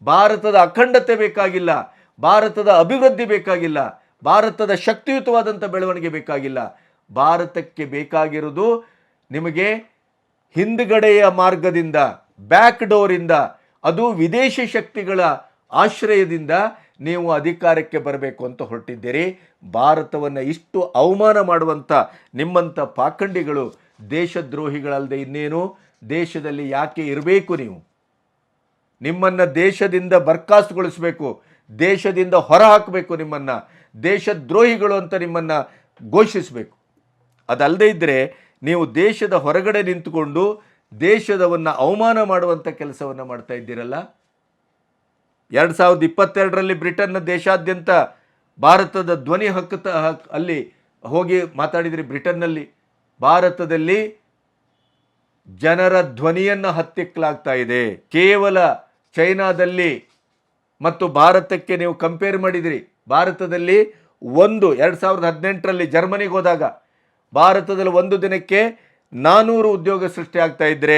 ಭಾರತದ ಅಖಂಡತೆ ಬೇಕಾಗಿಲ್ಲ, ಭಾರತದ ಅಭಿವೃದ್ಧಿ ಬೇಕಾಗಿಲ್ಲ, ಭಾರತದ ಶಕ್ತಿಯುತವಾದಂಥ ಬೆಳವಣಿಗೆ ಬೇಕಾಗಿಲ್ಲ. ಭಾರತಕ್ಕೆ ಬೇಕಾಗಿರುವುದು ನಿಮಗೆ ಹಿಂದುಗಡೆಯ ಮಾರ್ಗದಿಂದ, ಬ್ಯಾಕ್ ಡೋರಿಂದ, ಅದು ವಿದೇಶಿ ಶಕ್ತಿಗಳ ಆಶ್ರಯದಿಂದ ನೀವು ಅಧಿಕಾರಕ್ಕೆ ಬರಬೇಕು ಅಂತ ಹೊರಟಿದ್ದೀರಿ. ಭಾರತವನ್ನು ಇಷ್ಟು ಅವಮಾನ ಮಾಡುವಂಥ ನಿಮ್ಮಂಥ ಪಾಖಂಡಿಗಳು ದೇಶದ್ರೋಹಿಗಳಲ್ಲದೆ ಇನ್ನೇನು, ದೇಶದಲ್ಲಿ ಯಾಕೆ ಇರಬೇಕು ನೀವು? ನಿಮ್ಮನ್ನು ದೇಶದಿಂದ ಬರ್ಖಾಸ್ತುಗೊಳಿಸಬೇಕು, ದೇಶದಿಂದ ಹೊರ ಹಾಕಬೇಕು, ನಿಮ್ಮನ್ನು ದೇಶದ್ರೋಹಿಗಳು ಅಂತ ನಿಮ್ಮನ್ನು ಘೋಷಿಸಬೇಕು. ಅದಲ್ಲದೆ ಇದ್ದರೆ ನೀವು ದೇಶದ ಹೊರಗಡೆ ನಿಂತುಕೊಂಡು ದೇಶದವನ್ನು ಅವಮಾನ ಮಾಡುವಂಥ ಕೆಲಸವನ್ನು ಮಾಡ್ತಾ ಇದ್ದೀರಲ್ಲ. 2022ರಲ್ಲಿ ಬ್ರಿಟನ್ನ ದೇಶಾದ್ಯಂತ ಭಾರತದ ಧ್ವನಿ ಅಲ್ಲಿ ಹೋಗಿ ಮಾತಾಡಿದ್ರಿ. ಬ್ರಿಟನ್ನಲ್ಲಿ ಭಾರತದಲ್ಲಿ ಜನರ ಧ್ವನಿಯನ್ನು ಹತ್ತಿಕ್ಕಲಾಗ್ತಾ ಇದೆ. ಕೇವಲ ಚೈನಾದಲ್ಲಿ ಮತ್ತು ಭಾರತಕ್ಕೆ ನೀವು ಕಂಪೇರ್ ಮಾಡಿದಿರಿ. ಭಾರತದಲ್ಲಿ 2018ರಲ್ಲಿ ಜರ್ಮನಿಗೆ ಹೋದಾಗ ಭಾರತದಲ್ಲಿ ಒಂದು ದಿನಕ್ಕೆ 400 ಉದ್ಯೋಗ ಸೃಷ್ಟಿ ಆಗ್ತಾ ಇದ್ದರೆ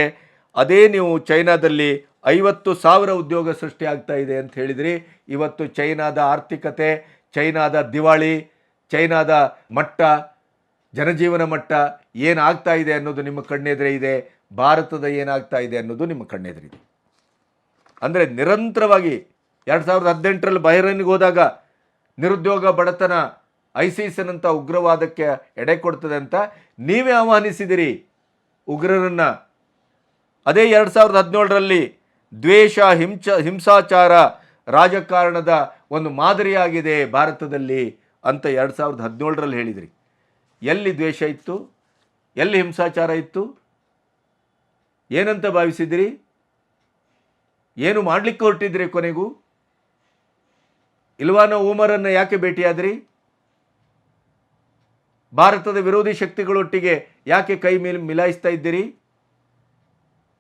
ಅದೇ ನೀವು ಚೈನಾದಲ್ಲಿ 50,000 ಉದ್ಯೋಗ ಸೃಷ್ಟಿ ಆಗ್ತಾ ಇದೆ ಅಂತ ಹೇಳಿದ್ರಿ. ಇವತ್ತು ಚೈನಾದ ಆರ್ಥಿಕತೆ, ಚೈನಾದ ದಿವಾಳಿ, ಚೈನಾದ ಮಟ್ಟ, ಜನಜೀವನ ಮಟ್ಟ ಏನಾಗ್ತಾ ಇದೆ ಅನ್ನೋದು ನಿಮ್ಮ ಕಣ್ಣೆದುರೇ ಇದೆ. ಭಾರತದ ಏನಾಗ್ತಾ ಇದೆ ಅನ್ನೋದು ನಿಮ್ಮ ಕಣ್ಣೆದುರಿದೆ. ಅಂದರೆ ನಿರಂತರವಾಗಿ 2018ರಲ್ಲಿ ಬಹ್ರೈನ್ಗೆ ಹೋದಾಗ ನಿರುದ್ಯೋಗ, ಬಡತನ, ಐಸಿಸ್ ಅಂತ ಉಗ್ರವಾದಕ್ಕೆ ಎಡೆ ಕೊಡ್ತದೆ ಅಂತ ನೀವೇ ಆಹ್ವಾನಿಸಿದಿರಿ ಉಗ್ರರನ್ನು. ಅದೇ 2017ರಲ್ಲಿ ದ್ವೇಷ, ಹಿಂಸಾಚಾರ ರಾಜಕಾರಣದ ಒಂದು ಮಾದರಿಯಾಗಿದೆ ಭಾರತದಲ್ಲಿ ಅಂತ 2017ರಲ್ಲಿ ಹೇಳಿದ್ರಿ. ಎಲ್ಲಿ ದ್ವೇಷ ಇತ್ತು? ಎಲ್ಲಿ ಹಿಂಸಾಚಾರ ಇತ್ತು? ಏನಂತ ಭಾವಿಸಿದಿರಿ? ಏನು ಮಾಡಲಿಕ್ಕೆ ಹೊರಟಿದ್ರಿ ಕೊನೆಗೂ? ಇಲ್ವಾನೋ ಉಮರನ್ನು ಯಾಕೆ ಭೇಟಿಯಾದ್ರಿ? ಭಾರತದ ವಿರೋಧಿ ಶಕ್ತಿಗಳೊಟ್ಟಿಗೆ ಯಾಕೆ ಕೈ ಮಿಲಾಯಿಸ್ತಾ ಇದ್ದೀರಿ?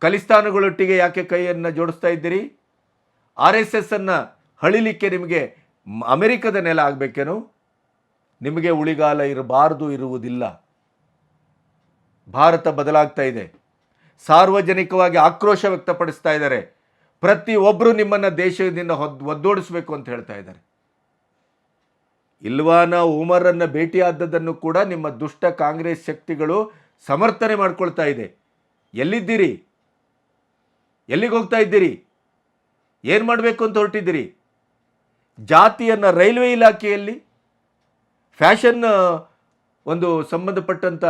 ಖಲಿಸ್ತಾನಗಳೊಟ್ಟಿಗೆ ಯಾಕೆ ಕೈಯನ್ನು ಜೋಡಿಸ್ತಾ ಇದ್ದೀರಿ? RSS ಅನ್ನು ಹಳಿಲಿಕ್ಕೆ ನಿಮಗೆ ಅಮೆರಿಕದ ನೆಲ ಆಗಬೇಕೇನೋ? ನಿಮಗೆ ಉಳಿಗಾಲ ಇರುವುದಿಲ್ಲ. ಭಾರತ ಬದಲಾಗ್ತಾ ಇದೆ. ಸಾರ್ವಜನಿಕವಾಗಿ ಆಕ್ರೋಶ ವ್ಯಕ್ತಪಡಿಸ್ತಾ ಇದ್ದಾರೆ. ಪ್ರತಿಯೊಬ್ಬರು ನಿಮ್ಮನ್ನು ದೇಶದಿಂದ ಒದ್ದೋಡಿಸಬೇಕು ಅಂತ ಹೇಳ್ತಾ ಇದ್ದಾರೆ. ಇಲ್ವಾನ ಉಮರನ್ನು ಭೇಟಿಯಾದದ್ದನ್ನು ಕೂಡ ನಿಮ್ಮ ದುಷ್ಟ ಕಾಂಗ್ರೆಸ್ ಶಕ್ತಿಗಳು ಸಮರ್ಥನೆ ಮಾಡ್ಕೊಳ್ತಾ ಇದೆ. ಎಲ್ಲಿದ್ದೀರಿ? ಎಲ್ಲಿಗೆ ಹೋಗ್ತಾ ಇದ್ದೀರಿ? ಏನು ಮಾಡಬೇಕು ಅಂತ ಹೊರಟಿದ್ದೀರಿ? ಜಾತಿಯನ್ನು ರೈಲ್ವೆ ಇಲಾಖೆಯಲ್ಲಿ, ಫ್ಯಾಷನ್ ಒಂದು ಸಂಬಂಧಪಟ್ಟಂಥ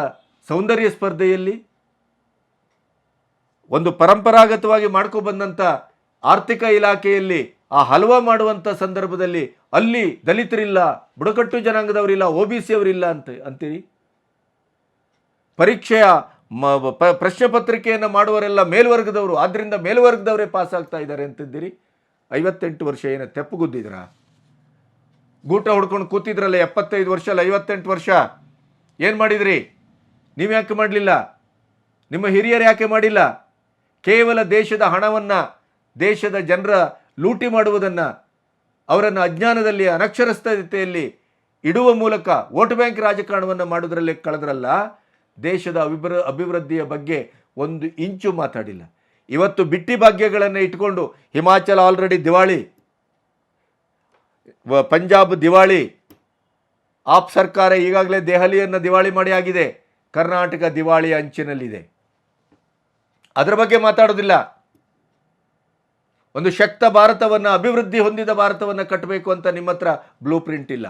ಸೌಂದರ್ಯ ಸ್ಪರ್ಧೆಯಲ್ಲಿ, ಒಂದು ಪರಂಪರಾಗತವಾಗಿ ಮಾಡ್ಕೊಬಂದಂಥ ಆರ್ಥಿಕ ಇಲಾಖೆಯಲ್ಲಿ ಆ ಹಲ್ವಾ ಮಾಡುವಂಥ ಸಂದರ್ಭದಲ್ಲಿ ಅಲ್ಲಿ ದಲಿತರಿಲ್ಲ, ಬುಡಕಟ್ಟು ಜನಾಂಗದವರಿಲ್ಲ, OBC ಅವರಿಲ್ಲ ಅಂತೀರಿ. ಪರೀಕ್ಷೆಯ ಪ್ರಶ್ನೆ ಪತ್ರಿಕೆಯನ್ನು ಮಾಡುವವರೆಲ್ಲ ಮೇಲ್ವರ್ಗದವರು, ಆದ್ದರಿಂದ ಮೇಲ್ವರ್ಗದವರೇ ಪಾಸ್ ಆಗ್ತಾ ಇದ್ದಾರೆ ಅಂತಿದ್ದೀರಿ. 58 ವರ್ಷ ಏನು ತೆಪ್ಪುಗುದ್ದಿದ್ರಾ? ಗೂಟ ಹೊಡ್ಕೊಂಡು ಕೂತಿದ್ರಲ್ಲ 75 ವರ್ಷ ಅಲ್ಲ 58 ವರ್ಷ. ಏನು ಮಾಡಿದ್ರಿ? ನೀವು ಯಾಕೆ ಮಾಡಲಿಲ್ಲ? ನಿಮ್ಮ ಹಿರಿಯರು ಯಾಕೆ ಮಾಡಿಲ್ಲ? ಕೇವಲ ದೇಶದ ಹಣವನ್ನು, ದೇಶದ ಜನರ ಲೂಟಿ ಮಾಡುವುದನ್ನು, ಅವರನ್ನು ಅಜ್ಞಾನದಲ್ಲಿ, ಅನಕ್ಷರಸ್ಥತೆಯಲ್ಲಿ ಇಡುವ ಮೂಲಕ ವೋಟ್ ಬ್ಯಾಂಕ್ ರಾಜಕಾರಣವನ್ನು ಮಾಡೋದ್ರಲ್ಲಿ ಕಳೆದ್ರಲ್ಲ. ದೇಶದ ಅಭಿವೃದ್ಧಿಯ ಬಗ್ಗೆ ಒಂದು ಇಂಚು ಮಾತಾಡಿಲ್ಲ. ಇವತ್ತು ಬಿಟ್ಟಿ ಭಾಗ್ಯಗಳನ್ನು ಇಟ್ಕೊಂಡು ಹಿಮಾಚಲ ಆಲ್ರೆಡಿ ದಿವಾಳಿ, ಪಂಜಾಬ್ ದಿವಾಳಿ, ಆಪ್ ಸರ್ಕಾರ ಈಗಾಗಲೇ ದೆಹಲಿಯನ್ನು ದಿವಾಳಿ ಮಾಡಿ ಆಗಿದೆ, ಕರ್ನಾಟಕ ದಿವಾಳಿ ಅಂಚಿನಲ್ಲಿದೆ. ಅದರ ಬಗ್ಗೆ ಮಾತಾಡೋದಿಲ್ಲ. ಒಂದು ಶಕ್ತ ಭಾರತವನ್ನು, ಅಭಿವೃದ್ಧಿ ಹೊಂದಿದ ಭಾರತವನ್ನು ಕಟ್ಟಬೇಕು ಅಂತ ನಿಮ್ಮ ಹತ್ರ ಬ್ಲೂ ಪ್ರಿಂಟ್ ಇಲ್ಲ.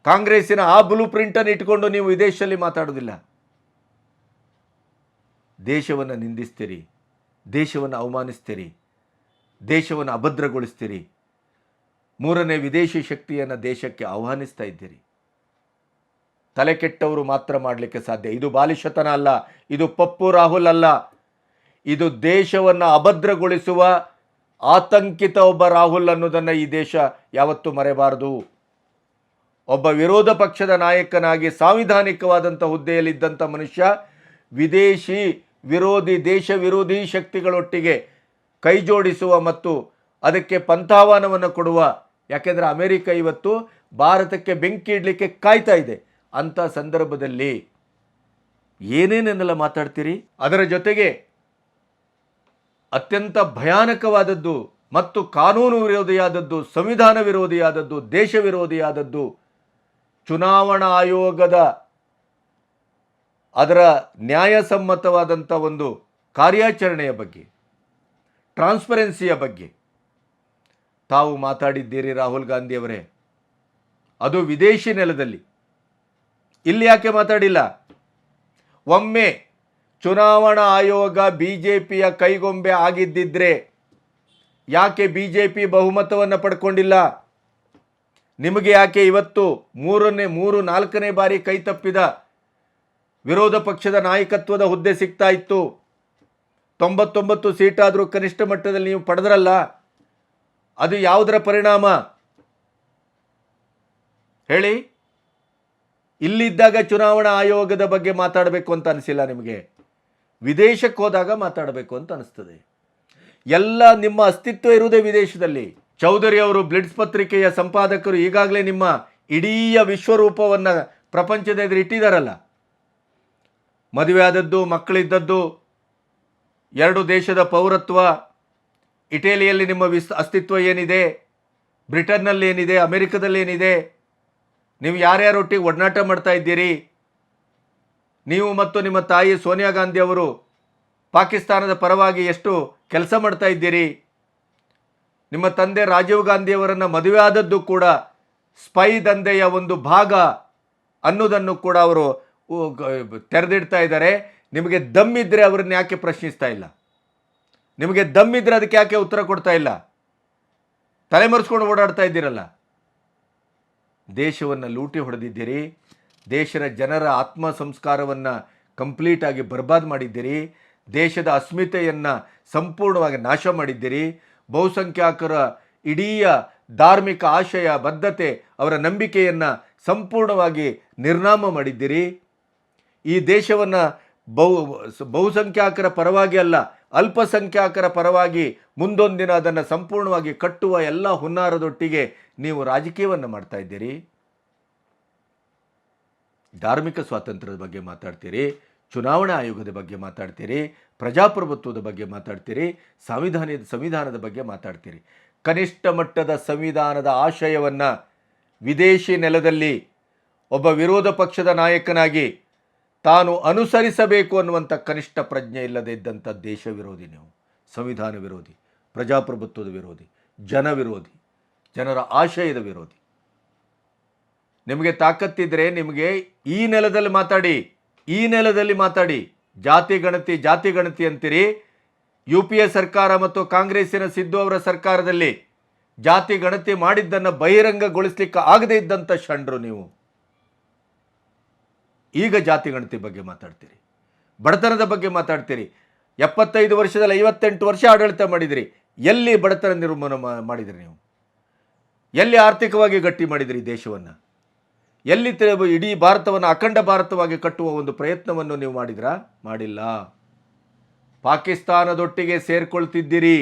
ಕಾಂಗ್ರೆಸ್ಸಿನ ಆ ಬ್ಲೂ ಪ್ರಿಂಟನ್ನು ಇಟ್ಕೊಂಡು ನೀವು ವಿದೇಶದಲ್ಲಿ ಮಾತಾಡೋದಿಲ್ಲ. ದೇಶವನ್ನು ನಿಂದಿಸ್ತೀರಿ, ದೇಶವನ್ನು ಅವಮಾನಿಸ್ತೀರಿ, ದೇಶವನ್ನು ಅಭದ್ರಗೊಳಿಸ್ತೀರಿ. ಮೂರನೇ ವಿದೇಶಿ ಶಕ್ತಿಯನ್ನು ದೇಶಕ್ಕೆ ಆಹ್ವಾನಿಸ್ತಾ ಇದ್ದೀರಿ. ತಲೆ ಕೆಟ್ಟವರು ಮಾತ್ರ ಮಾಡಲಿಕ್ಕೆ ಸಾಧ್ಯ. ಇದು ಬಾಲಿಶತನ ಅಲ್ಲ, ಇದು ಪಪ್ಪು ರಾಹುಲ್ ಅಲ್ಲ, ಇದು ದೇಶವನ್ನು ಅಭದ್ರಗೊಳಿಸುವ ಆತಂಕಿತ ಒಬ್ಬ ರಾಹುಲ್ ಅನ್ನೋದನ್ನು ಈ ದೇಶ ಯಾವತ್ತೂ ಮರೆಯಬಾರದು. ಒಬ್ಬ ವಿರೋಧ ಪಕ್ಷದ ನಾಯಕನಾಗಿ ಸಾಂವಿಧಾನಿಕವಾದಂಥ ಹುದ್ದೆಯಲ್ಲಿದ್ದಂಥ ಮನುಷ್ಯ ವಿದೇಶಿ ವಿರೋಧಿ ದೇಶ ವಿರೋಧಿ ಶಕ್ತಿಗಳೊಟ್ಟಿಗೆ ಕೈ ಜೋಡಿಸುವ ಮತ್ತು ಅದಕ್ಕೆ ಪಂಥಾಹ್ವಾನವನ್ನು ಕೊಡುವ, ಯಾಕೆಂದರೆ ಅಮೆರಿಕ ಇವತ್ತು ಭಾರತಕ್ಕೆ ಬೆಂಕಿ ಇಡಲಿಕ್ಕೆ ಕಾಯ್ತಾ ಇದೆ. ಅಂಥ ಸಂದರ್ಭದಲ್ಲಿ ಏನೇನೆಲ್ಲ ಮಾತಾಡ್ತೀರಿ? ಅದರ ಜೊತೆಗೆ ಅತ್ಯಂತ ಭಯಾನಕವಾದದ್ದು ಮತ್ತು ಕಾನೂನು ವಿರೋಧಿಯಾದದ್ದು, ಸಂವಿಧಾನ ವಿರೋಧಿಯಾದದ್ದು, ದೇಶ ವಿರೋಧಿಯಾದದ್ದು ಚುನಾವಣಾ ಆಯೋಗದ ಅದರ ನ್ಯಾಯಸಮ್ಮತವಾದಂಥ ಒಂದು ಕಾರ್ಯಾಚರಣೆಯ ಬಗ್ಗೆ, ಟ್ರಾನ್ಸ್ಪರೆನ್ಸಿಯ ಬಗ್ಗೆ ತಾವು ಮಾತಾಡಿದ್ದೀರಿ ರಾಹುಲ್ ಗಾಂಧಿಯವರೇ. ಅದು ವಿದೇಶಿ ನೆಲದಲ್ಲಿ. ಇಲ್ಲಿ ಯಾಕೆ ಮಾತಾಡಿಲ್ಲ? ಒಮ್ಮೆ ಚುನಾವಣಾ ಆಯೋಗ BJPಯ ಕೈಗೊಂಬೆ ಆಗಿದ್ದಿದ್ರೆ ಯಾಕೆ BJP ಬಹುಮತವನ್ನು ಪಡ್ಕೊಂಡಿಲ್ಲ? ನಿಮಗೆ ಯಾಕೆ ಇವತ್ತು 4ನೇ ಬಾರಿ ಕೈ ತಪ್ಪಿದ ವಿರೋಧ ಪಕ್ಷದ ನಾಯಕತ್ವದ ಹುದ್ದೆ ಸಿಗ್ತಾ ಇತ್ತು? 99 ಸೀಟಾದರೂ ಕನಿಷ್ಠ ಮಟ್ಟದಲ್ಲಿ ನೀವು ಪಡೆದ್ರಲ್ಲ, ಅದು ಯಾವುದರ ಪರಿಣಾಮ ಹೇಳಿ? ಇಲ್ಲಿದ್ದಾಗ ಚುನಾವಣಾ ಆಯೋಗದ ಬಗ್ಗೆ ಮಾತಾಡಬೇಕು ಅಂತ ಅನಿಸಿಲ್ಲ ನಿಮಗೆ, ವಿದೇಶಕ್ಕೆ ಹೋದಾಗ ಮಾತಾಡಬೇಕು ಅಂತ ಅನಿಸ್ತದೆ. ಎಲ್ಲ ನಿಮ್ಮ ಅಸ್ತಿತ್ವ ಇರುವುದೇ ವಿದೇಶದಲ್ಲಿ. ಚೌಧರಿ ಅವರು ಬ್ಲಿಟ್ಸ್ ಪತ್ರಿಕೆಯ ಸಂಪಾದಕರು ಈಗಾಗಲೇ ನಿಮ್ಮ ಇಡೀ ವಿಶ್ವರೂಪವನ್ನು ಪ್ರಪಂಚದ ಎದುರು ಇಟ್ಟಿದ್ದಾರಲ್ಲ. ಮದುವೆ ಆದದ್ದು, ಮಕ್ಕಳಿದ್ದದ್ದು, 2 ದೇಶದ ಪೌರತ್ವ, ಇಟಲಿಯಲ್ಲಿ ನಿಮ್ಮ ಅಸ್ತಿತ್ವ ಏನಿದೆ, ಬ್ರಿಟನ್ನಲ್ಲಿ ಏನಿದೆ, ಅಮೆರಿಕದಲ್ಲಿ ಏನಿದೆ, ನೀವು ಯಾರ್ಯಾರೊಟ್ಟಿಗೆ ಒಡನಾಟ ಮಾಡ್ತಾ ಇದ್ದೀರಿ? ನೀವು ಮತ್ತು ನಿಮ್ಮ ತಾಯಿ ಸೋನಿಯಾ ಗಾಂಧಿ ಅವರು ಪಾಕಿಸ್ತಾನದ ಪರವಾಗಿ ಎಷ್ಟು ಕೆಲಸ ಮಾಡ್ತಾ ಇದ್ದೀರಿ? ನಿಮ್ಮ ತಂದೆ ರಾಜೀವ್ ಗಾಂಧಿಯವರನ್ನು ಮದುವೆ ಆದದ್ದು ಕೂಡ ಸ್ಪೈ ದಂಧೆಯ ಒಂದು ಭಾಗ ಅನ್ನೋದನ್ನು ಕೂಡ ಅವರು ತೆರೆದಿಡ್ತಾ ಇದ್ದಾರೆ. ನಿಮಗೆ ದಮ್ಮಿದ್ರೆ ಅವರನ್ನ ಯಾಕೆ ಪ್ರಶ್ನಿಸ್ತಾ ಇಲ್ಲ? ನಿಮಗೆ ದಮ್ಮಿದ್ರೆ ಅದಕ್ಕೆ ಯಾಕೆ ಉತ್ತರ ಕೊಡ್ತಾ ಇಲ್ಲ? ತಲೆಮರೆಸ್ಕೊಂಡು ಓಡಾಡ್ತಾ ಇದ್ದೀರಲ್ಲ. ದೇಶವನ್ನು ಲೂಟಿ ಹೊಡೆದಿದ್ದೀರಿ, ದೇಶದ ಜನರ ಆತ್ಮ ಸಂಸ್ಕಾರವನ್ನು ಕಂಪ್ಲೀಟಾಗಿ ಬರ್ಬಾದ್ ಮಾಡಿದ್ದೀರಿ, ದೇಶದ ಅಸ್ಮಿತೆಯನ್ನು ಸಂಪೂರ್ಣವಾಗಿ ನಾಶ ಮಾಡಿದ್ದೀರಿ, ಬಹುಸಂಖ್ಯಾತರ ಇಡೀ ಧಾರ್ಮಿಕ ಆಶಯ ಬದ್ಧತೆ ಅವರ ನಂಬಿಕೆಯನ್ನು ಸಂಪೂರ್ಣವಾಗಿ ನಿರ್ನಾಮ ಮಾಡಿದ್ದೀರಿ. ಈ ದೇಶವನ್ನು ಬಹುಸಂಖ್ಯಾತರ ಪರವಾಗಿ ಅಲ್ಲ, ಅಲ್ಪಸಂಖ್ಯಾತರ ಪರವಾಗಿ ಮುಂದೊಂದಿನ ಅದನ್ನು ಸಂಪೂರ್ಣವಾಗಿ ಕಟ್ಟುವ ಎಲ್ಲ ಹುನ್ನಾರದೊಟ್ಟಿಗೆ ನೀವು ರಾಜಕೀಯವನ್ನು ಮಾಡ್ತಾ ಇದ್ದೀರಿ. ಧಾರ್ಮಿಕ ಸ್ವಾತಂತ್ರ್ಯದ ಬಗ್ಗೆ ಮಾತಾಡ್ತೀರಿ, ಚುನಾವಣಾ ಆಯೋಗದ ಬಗ್ಗೆ ಮಾತಾಡ್ತೀರಿ, ಪ್ರಜಾಪ್ರಭುತ್ವದ ಬಗ್ಗೆ ಮಾತಾಡ್ತೀರಿ, ಸಂವಿಧಾನದ ಬಗ್ಗೆ ಮಾತಾಡ್ತೀರಿ. ಕನಿಷ್ಠ ಮಟ್ಟದ ಸಂವಿಧಾನದ ಆಶಯವನ್ನು ವಿದೇಶಿ ನೆಲದಲ್ಲಿ ಒಬ್ಬ ವಿರೋಧ ಪಕ್ಷದ ನಾಯಕನಾಗಿ ತಾನು ಅನುಸರಿಸಬೇಕು ಅನ್ನುವಂಥ ಕನಿಷ್ಠ ಪ್ರಜ್ಞೆ ಇಲ್ಲದೆ ಇದ್ದಂಥ ದೇಶ ವಿರೋಧಿ ನೀವು, ಸಂವಿಧಾನ ವಿರೋಧಿ, ಪ್ರಜಾಪ್ರಭುತ್ವದ ವಿರೋಧಿ, ಜನ ವಿರೋಧಿ, ಜನರ ಆಶಯದ ವಿರೋಧಿ. ನಿಮಗೆ ತಾಕತ್ತಿದ್ರೆ ನಿಮಗೆ ಈ ನೆಲದಲ್ಲಿ ಮಾತಾಡಿ. ಜಾತಿ ಗಣತಿ ಅಂತೀರಿ. UPA ಸರ್ಕಾರ ಮತ್ತು ಕಾಂಗ್ರೆಸ್ಸಿನ ಸಿದ್ದು ಅವರ ಸರ್ಕಾರದಲ್ಲಿ ಜಾತಿ ಗಣತಿ ಮಾಡಿದ್ದನ್ನು ಬಹಿರಂಗಗೊಳಿಸಲಿಕ್ಕೆ ಆಗದೇ ಇದ್ದಂಥ ಷಂಡ್ರು ನೀವು. ಈಗ ಜಾತಿ ಗಣತಿ ಬಗ್ಗೆ ಮಾತಾಡ್ತೀರಿ, ಬಡತನದ ಬಗ್ಗೆ ಮಾತಾಡ್ತೀರಿ. 75 ವರ್ಷದಲ್ಲಿ 58 ವರ್ಷ ಆಡಳಿತ ಮಾಡಿದಿರಿ. ಎಲ್ಲಿ ಬಡತನ ನಿರ್ಮೂಲನೆ ಮಾಡಿದಿರಿ ನೀವು? ಎಲ್ಲಿ ಆರ್ಥಿಕವಾಗಿ ಗಟ್ಟಿ ಮಾಡಿದಿರಿ ದೇಶವನ್ನು? ಎಲ್ಲಿ ಇಡೀ ಭಾರತವನ್ನು ಅಖಂಡ ಭಾರತವಾಗಿ ಕಟ್ಟುವ ಒಂದು ಪ್ರಯತ್ನವನ್ನು ನೀವು ಮಾಡಿದ್ರಾ? ಮಾಡಿಲ್ಲ. ಪಾಕಿಸ್ತಾನದೊಟ್ಟಿಗೆ ಸೇರ್ಕೊಳ್ತಿದ್ದೀರಿ.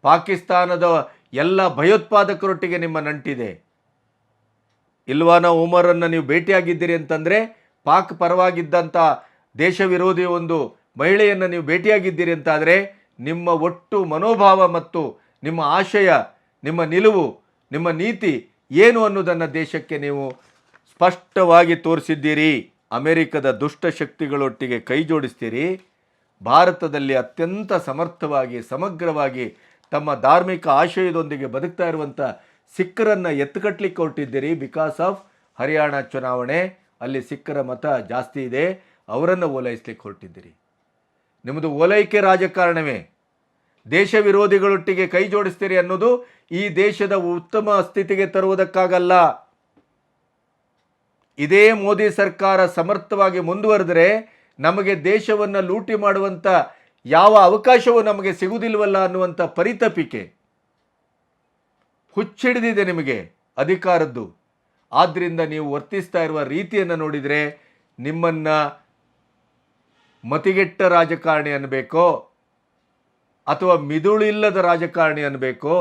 ಪಾಕಿಸ್ತಾನದ ಎಲ್ಲ ಭಯೋತ್ಪಾದಕರೊಟ್ಟಿಗೆ ನಿಮ್ಮ ನಂಟಿದೆ. ಇಲ್ವಾನ ಉಮರನ್ನು ನೀವು ಭೇಟಿಯಾಗಿದ್ದೀರಿ ಅಂತಂದರೆ, ಪಾಕ್ ಪರವಾಗಿದ್ದಂಥ ದೇಶ ವಿರೋಧಿ ಒಂದು ಮಹಿಳೆಯನ್ನು ನೀವು ಭೇಟಿಯಾಗಿದ್ದೀರಿ ಅಂತಾದರೆ, ನಿಮ್ಮ ಒಟ್ಟು ಮನೋಭಾವ ಮತ್ತು ನಿಮ್ಮ ಆಶಯ, ನಿಮ್ಮ ನಿಲುವು, ನಿಮ್ಮ ನೀತಿ ಏನು ಅನ್ನೋದನ್ನು ದೇಶಕ್ಕೆ ನೀವು ಸ್ಪಷ್ಟವಾಗಿ ತೋರಿಸಿದ್ದೀರಿ. ಅಮೆರಿಕದ ದುಷ್ಟಶಕ್ತಿಗಳೊಟ್ಟಿಗೆ ಕೈ ಜೋಡಿಸ್ತೀರಿ. ಭಾರತದಲ್ಲಿ ಅತ್ಯಂತ ಸಮರ್ಥವಾಗಿ ಸಮಗ್ರವಾಗಿ ತಮ್ಮ ಧಾರ್ಮಿಕ ಆಶಯದೊಂದಿಗೆ ಬದುಕ್ತಾ ಇರುವಂಥ ಸಿಖ್ಖರನ್ನು ಎತ್ತುಕಟ್ಟಲಿಕ್ಕೆ ಹೊರಟಿದ್ದೀರಿ. ಬಿಕಾಸ್ ಆಫ್ ಹರಿಯಾಣ ಚುನಾವಣೆ, ಅಲ್ಲಿ ಸಿಖ್ಖರ ಮತ ಜಾಸ್ತಿ ಇದೆ, ಅವರನ್ನು ಓಲೈಸಲಿಕ್ಕೆ ಹೊರಟಿದ್ದೀರಿ. ನಿಮ್ಮದು ಓಲೈಕೆ ರಾಜಕಾರಣವೇ. ದೇಶ ವಿರೋಧಿಗಳೊಟ್ಟಿಗೆ ಕೈ ಜೋಡಿಸ್ತೀರಿ ಅನ್ನೋದು ಈ ದೇಶದ ಉತ್ತಮ ಸ್ಥಿತಿಗೆ ತರುವುದಕ್ಕಾಗಲ್ಲ. ಇದೇ ಮೋದಿ ಸರ್ಕಾರ ಸಮರ್ಥವಾಗಿ ಮುಂದುವರೆದರೆ ನಮಗೆ ದೇಶವನ್ನು ಲೂಟಿ ಮಾಡುವಂಥ ಯಾವ ಅವಕಾಶವೂ ನಮಗೆ ಸಿಗುವುದಿಲ್ವಲ್ಲ ಅನ್ನುವಂಥ ಪರಿತಪಿಕೆ ಹುಚ್ಚಿಡಿದಿದೆ ನಿಮಗೆ ಅಧಿಕಾರದ್ದು. ಆದ್ದರಿಂದ ನೀವು ವರ್ತಿಸ್ತಾ ಇರುವ ರೀತಿಯನ್ನು ನೋಡಿದರೆ ನಿಮ್ಮನ್ನು ಮತಿಗೆಟ್ಟ ರಾಜಕಾರಣಿ ಅನ್ನಬೇಕೋ ಅಥವಾ ಮಿದುಳಿಲ್ಲದ ರಾಜಕಾರಣಿ ಅನ್ನಬೇಕೋ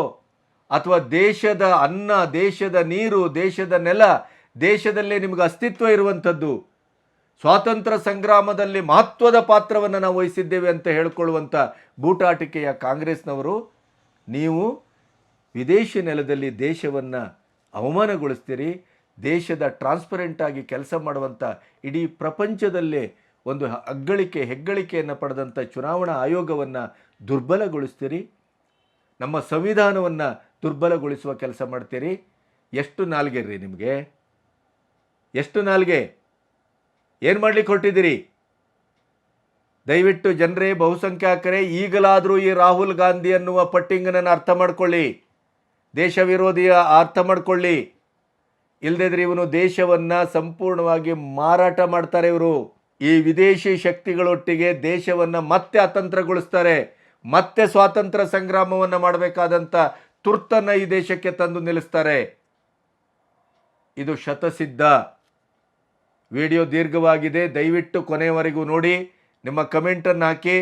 ಅಥವಾ ದೇಶದ ಅನ್ನ, ದೇಶದ ನೀರು, ದೇಶದ ನೆಲ, ದೇಶದಲ್ಲೇ ನಿಮಗೆ ಅಸ್ತಿತ್ವ ಇರುವಂಥದ್ದು, ಸ್ವಾತಂತ್ರ್ಯ ಸಂಗ್ರಾಮದಲ್ಲಿ ಮಹತ್ವದ ಪಾತ್ರವನ್ನು ನಾವು ವಹಿಸಿದ್ದೇವೆ ಅಂತ ಹೇಳಿಕೊಳ್ಳುವಂಥ ಬೂಟಾಟಿಕೆಯ ಕಾಂಗ್ರೆಸ್ನವರು ನೀವು ವಿದೇಶಿ ನೆಲದಲ್ಲಿ ದೇಶವನ್ನು ಅವಮಾನಗೊಳಿಸ್ತೀರಿ. ದೇಶದ ಟ್ರಾನ್ಸ್ಪರೆಂಟ್ ಆಗಿ ಕೆಲಸ ಮಾಡುವಂಥ ಇಡೀ ಪ್ರಪಂಚದಲ್ಲೇ ಒಂದು ಹೆಗ್ಗಳಿಕೆಯನ್ನು ಪಡೆದಂಥ ಚುನಾವಣಾ ಆಯೋಗವನ್ನು ದುರ್ಬಲಗೊಳಿಸ್ತೀರಿ. ನಮ್ಮ ಸಂವಿಧಾನವನ್ನು ದುರ್ಬಲಗೊಳಿಸುವ ಕೆಲಸ ಮಾಡ್ತೀರಿ. ಎಷ್ಟು ನಾಲ್ಗೆ ರೀ ನಿಮಗೆ, ಎಷ್ಟು ನಾಲ್ಗೆ, ಏನು ಮಾಡಲಿಕ್ಕೆ ಹೊರಟಿದ್ದೀರಿ? ದಯವಿಟ್ಟು ಜನರೇ, ಬಹುಸಂಖ್ಯಾತರೇ, ಈಗಲಾದರೂ ಈ ರಾಹುಲ್ ಗಾಂಧಿ ಅನ್ನುವ ಪಟ್ಟಿಂಗನನ್ನು ಅರ್ಥ ಮಾಡ್ಕೊಳ್ಳಿ, ದೇಶ ವಿರೋಧಿಯ ಅರ್ಥ ಮಾಡ್ಕೊಳ್ಳಿ. ಇಲ್ಲದಿದ್ರೆ ಇವನು ದೇಶವನ್ನು ಸಂಪೂರ್ಣವಾಗಿ ಮಾರಾಟ ಮಾಡ್ತಾರೆ. ಇವರು ಈ ವಿದೇಶಿ ಶಕ್ತಿಗಳೊಟ್ಟಿಗೆ ದೇಶವನ್ನು ಮತ್ತೆ ಅತಂತ್ರಗೊಳಿಸ್ತಾರೆ, ಮತ್ತೆ ಸ್ವಾತಂತ್ರ್ಯ ಸಂಗ್ರಾಮವನ್ನು ಮಾಡಬೇಕಾದಂಥ ತುರ್ತನ್ನು ಈ ದೇಶಕ್ಕೆ ತಂದು ನಿಲ್ಲಿಸ್ತಾರೆ. ಇದು ಶತಸಿದ್ಧ. ವಿಡಿಯೋ ದೀರ್ಘವಾಗಿದೆ, ದಯವಿಟ್ಟು ಕೊನೆಯವರೆಗೂ ನೋಡಿ, ನಿಮ್ಮ ಕಮೆಂಟನ್ನು ಹಾಕಿ.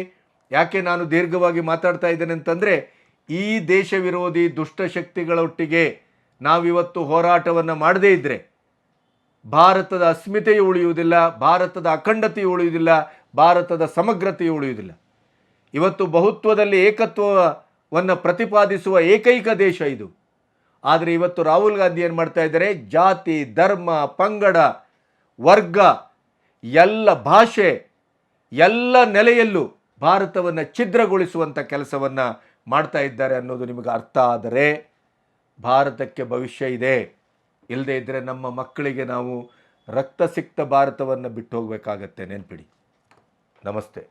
ಯಾಕೆ ನಾನು ದೀರ್ಘವಾಗಿ ಮಾತಾಡ್ತಾ ಇದ್ದೇನೆ ಅಂತಂದರೆ, ಈ ದೇಶ ವಿರೋಧಿ ದುಷ್ಟಶಕ್ತಿಗಳೊಟ್ಟಿಗೆ ನಾವಿವತ್ತು ಹೋರಾಟವನ್ನು ಮಾಡದೇ ಇದ್ದರೆ ಭಾರತದ ಅಸ್ಮಿತೆಯು ಉಳಿಯುವುದಿಲ್ಲ, ಭಾರತದ ಅಖಂಡತೆಯು ಉಳಿಯುವುದಿಲ್ಲ, ಭಾರತದ ಸಮಗ್ರತೆಯು ಉಳಿಯುವುದಿಲ್ಲ. ಇವತ್ತು ಬಹುತ್ವದಲ್ಲಿ ಏಕತ್ವವನ್ನು ಪ್ರತಿಪಾದಿಸುವ ಏಕೈಕ ದೇಶ ಇದು. ಆದರೆ ಇವತ್ತು ರಾಹುಲ್ ಗಾಂಧಿ ಏನು ಮಾಡ್ತಾ ಇದ್ದಾರೆ? ಜಾತಿ, ಧರ್ಮ, ಪಂಗಡ, ವರ್ಗ, ಎಲ್ಲ ಭಾಷೆ, ಎಲ್ಲ ನೆಲೆಯಲ್ಲೂ ಭಾರತವನ್ನು ಛಿದ್ರಗೊಳಿಸುವಂಥ ಕೆಲಸವನ್ನು ಮಾಡ್ತಾ ಇದ್ದಾರೆ ಅನ್ನೋದು ನಿಮಗೆ ಅರ್ಥ ಆದರೆ ಭಾರತಕ್ಕೆ ಭವಿಷ್ಯ ಇದೆ. ಇಲ್ಲದೇ ಇದ್ದರೆ ನಮ್ಮ ಮಕ್ಕಳಿಗೆ ನಾವು ರಕ್ತಸಿಕ್ತ ಭಾರತವನ್ನು ಬಿಟ್ಟು ಹೋಗಬೇಕಾಗತ್ತೆ. ನೆನ್ಪಿಡಿ. ನಮಸ್ತೆ.